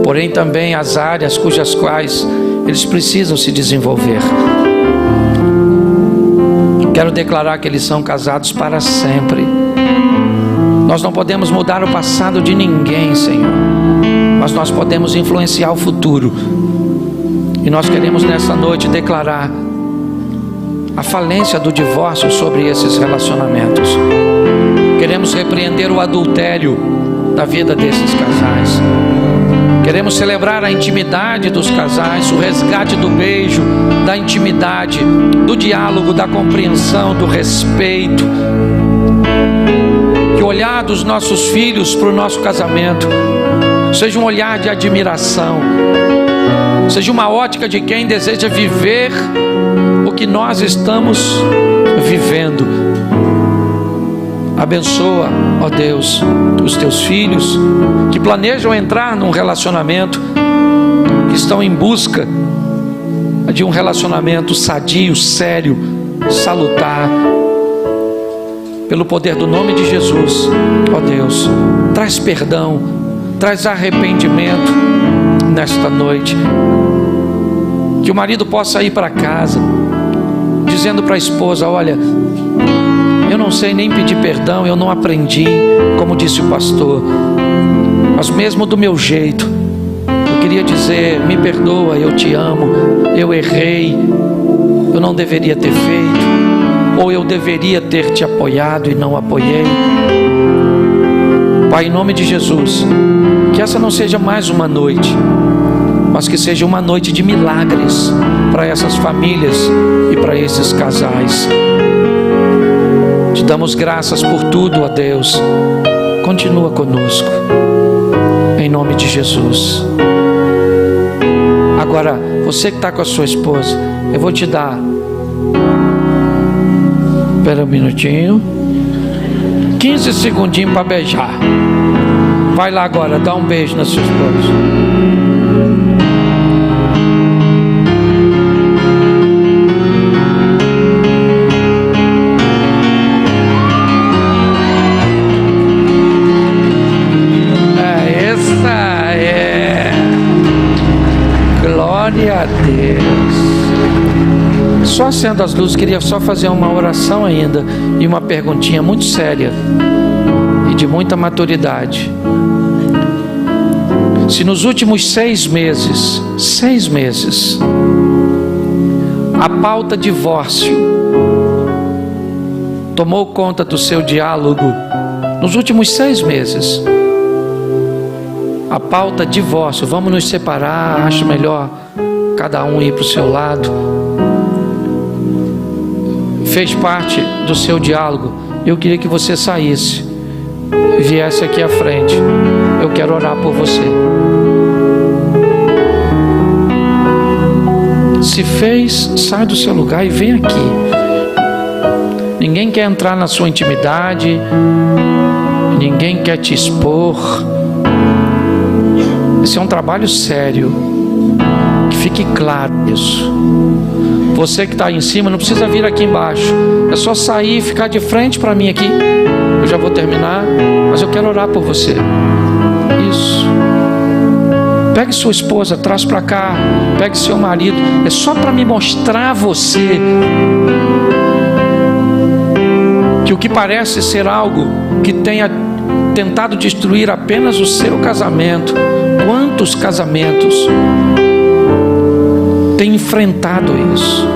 porém também as áreas cujas quais eles precisam se desenvolver. Quero declarar que eles são casados para sempre. Nós não podemos mudar o passado de ninguém, Senhor, mas nós podemos influenciar o futuro. E nós queremos nessa noite declarar a falência do divórcio sobre esses relacionamentos. Queremos repreender o adultério da vida desses casais. Queremos celebrar a intimidade dos casais, o resgate do beijo, da intimidade, do diálogo, da compreensão, do respeito. Que o olhar dos nossos filhos para o nosso casamento seja um olhar de admiração, seja uma ótica de quem deseja viver o que nós estamos vivendo. Abençoa, ó Deus, os teus filhos que planejam entrar num relacionamento, que estão em busca de um relacionamento sadio, sério, salutar. Pelo poder do nome de Jesus, ó Deus, traz perdão, traz arrependimento nesta noite. Que o marido possa ir para casa dizendo para a esposa: olha, eu não sei nem pedir perdão, eu não aprendi, como disse o pastor, mas mesmo do meu jeito, eu queria dizer: me perdoa, eu te amo, eu errei, eu não deveria ter feito, ou eu deveria ter te apoiado e não apoiei. Pai, em nome de Jesus, que essa não seja mais uma noite, mas que seja uma noite de milagres para essas famílias e para esses casais. Te damos graças por tudo, ó Deus. Continua conosco, em nome de Jesus. Agora, você que está com a sua esposa, eu vou te dar, espera um minutinho, 15 segundinhos para beijar. Vai lá agora, dá um beijo na sua esposa. Glória a Deus. Só acendo as luzes, queria só fazer uma oração ainda e uma perguntinha muito séria e de muita maturidade. Se nos últimos 6 meses, a pauta divórcio tomou conta do seu diálogo, nos últimos 6 meses, a pauta divórcio, vamos nos separar, acho melhor cada um ir para o seu lado, fez parte do seu diálogo, eu queria que você saísse e viesse aqui à frente. Eu quero orar por você. Se fez, sai do seu lugar e vem aqui. Ninguém quer entrar na sua intimidade, ninguém quer te expor. Esse é um trabalho sério, que fique claro isso. Você que está aí em cima não precisa vir aqui embaixo, é só sair e ficar de frente para mim aqui. Eu já vou terminar, mas eu quero orar por você. Isso. Pegue sua esposa, traz para cá. Pegue seu marido. É só para me mostrar a você que o que parece ser algo que tenha tentado destruir apenas o seu casamento. Quantos casamentos têm enfrentado isso?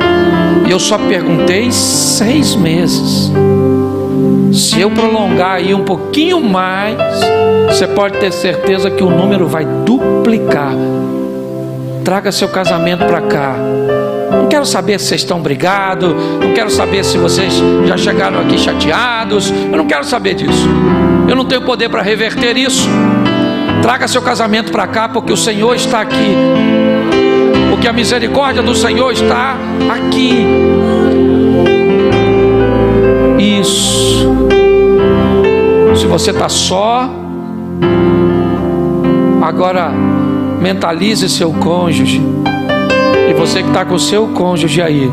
E eu só perguntei 6 meses. Se eu prolongar aí um pouquinho mais, você pode ter certeza que o número vai duplicar. Traga seu casamento para cá. Não quero saber se vocês estão brigados, não quero saber se vocês já chegaram aqui chateados. Eu não quero saber disso. Eu não tenho poder para reverter isso. Traga seu casamento para cá, porque o Senhor está aqui. Porque a misericórdia do Senhor está aqui. Isso. Se você está só, agora mentalize seu cônjuge. E você que está com o seu cônjuge aí,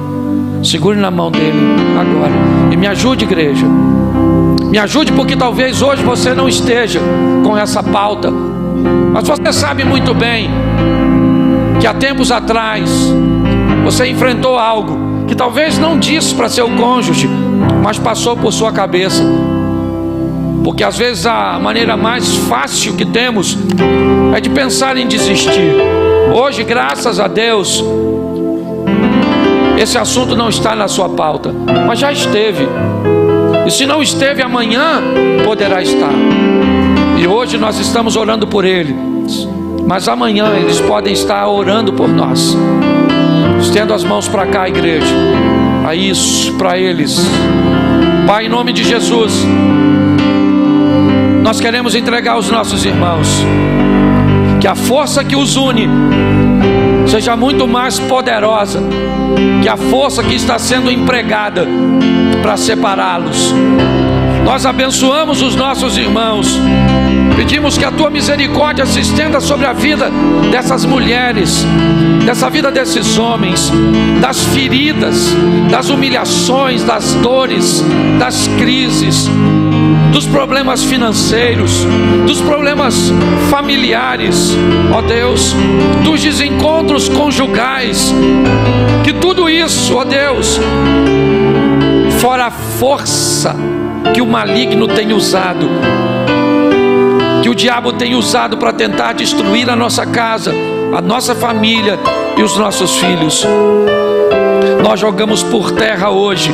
segure na mão dele agora. E me ajude, igreja. Me ajude, porque talvez hoje você não esteja com essa pauta. Mas você sabe muito bem que há tempos atrás você enfrentou algo que talvez não disse para seu cônjuge, mas passou por sua cabeça. Porque às vezes a maneira mais fácil que temos é de pensar em desistir. Hoje, graças a Deus, esse assunto não está na sua pauta, mas já esteve. E se não esteve, amanhã poderá estar. E hoje nós estamos orando por eles, mas amanhã eles podem estar orando por nós. Estendo as mãos para cá, igreja. A isso, para eles. Pai, em nome de Jesus, nós queremos entregar aos nossos irmãos, que a força que os une seja muito mais poderosa que a força que está sendo empregada para separá-los. Nós abençoamos os nossos irmãos, pedimos que a tua misericórdia se estenda sobre a vida dessas mulheres, dessa vida desses homens, das feridas, das humilhações, das dores, das crises, dos problemas financeiros, dos problemas familiares, ó Deus, dos desencontros conjugais, que tudo isso, ó Deus, fora a força que o maligno tem usado, que o diabo tem usado para tentar destruir a nossa casa, a nossa família e os nossos filhos, nós jogamos por terra hoje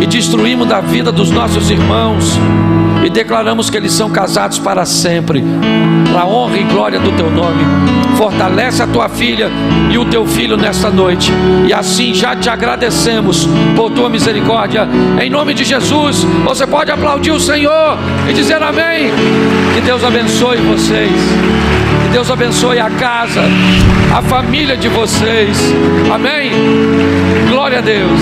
e destruímos da vida dos nossos irmãos e declaramos que eles são casados para sempre, para a honra e glória do teu nome. Fortalece a tua filha e o teu filho nesta noite, e assim já te agradecemos por tua misericórdia, em nome de Jesus. Você pode aplaudir o Senhor e dizer amém. Que Deus abençoe vocês, que Deus abençoe a casa, a família de vocês, amém. Glória a Deus.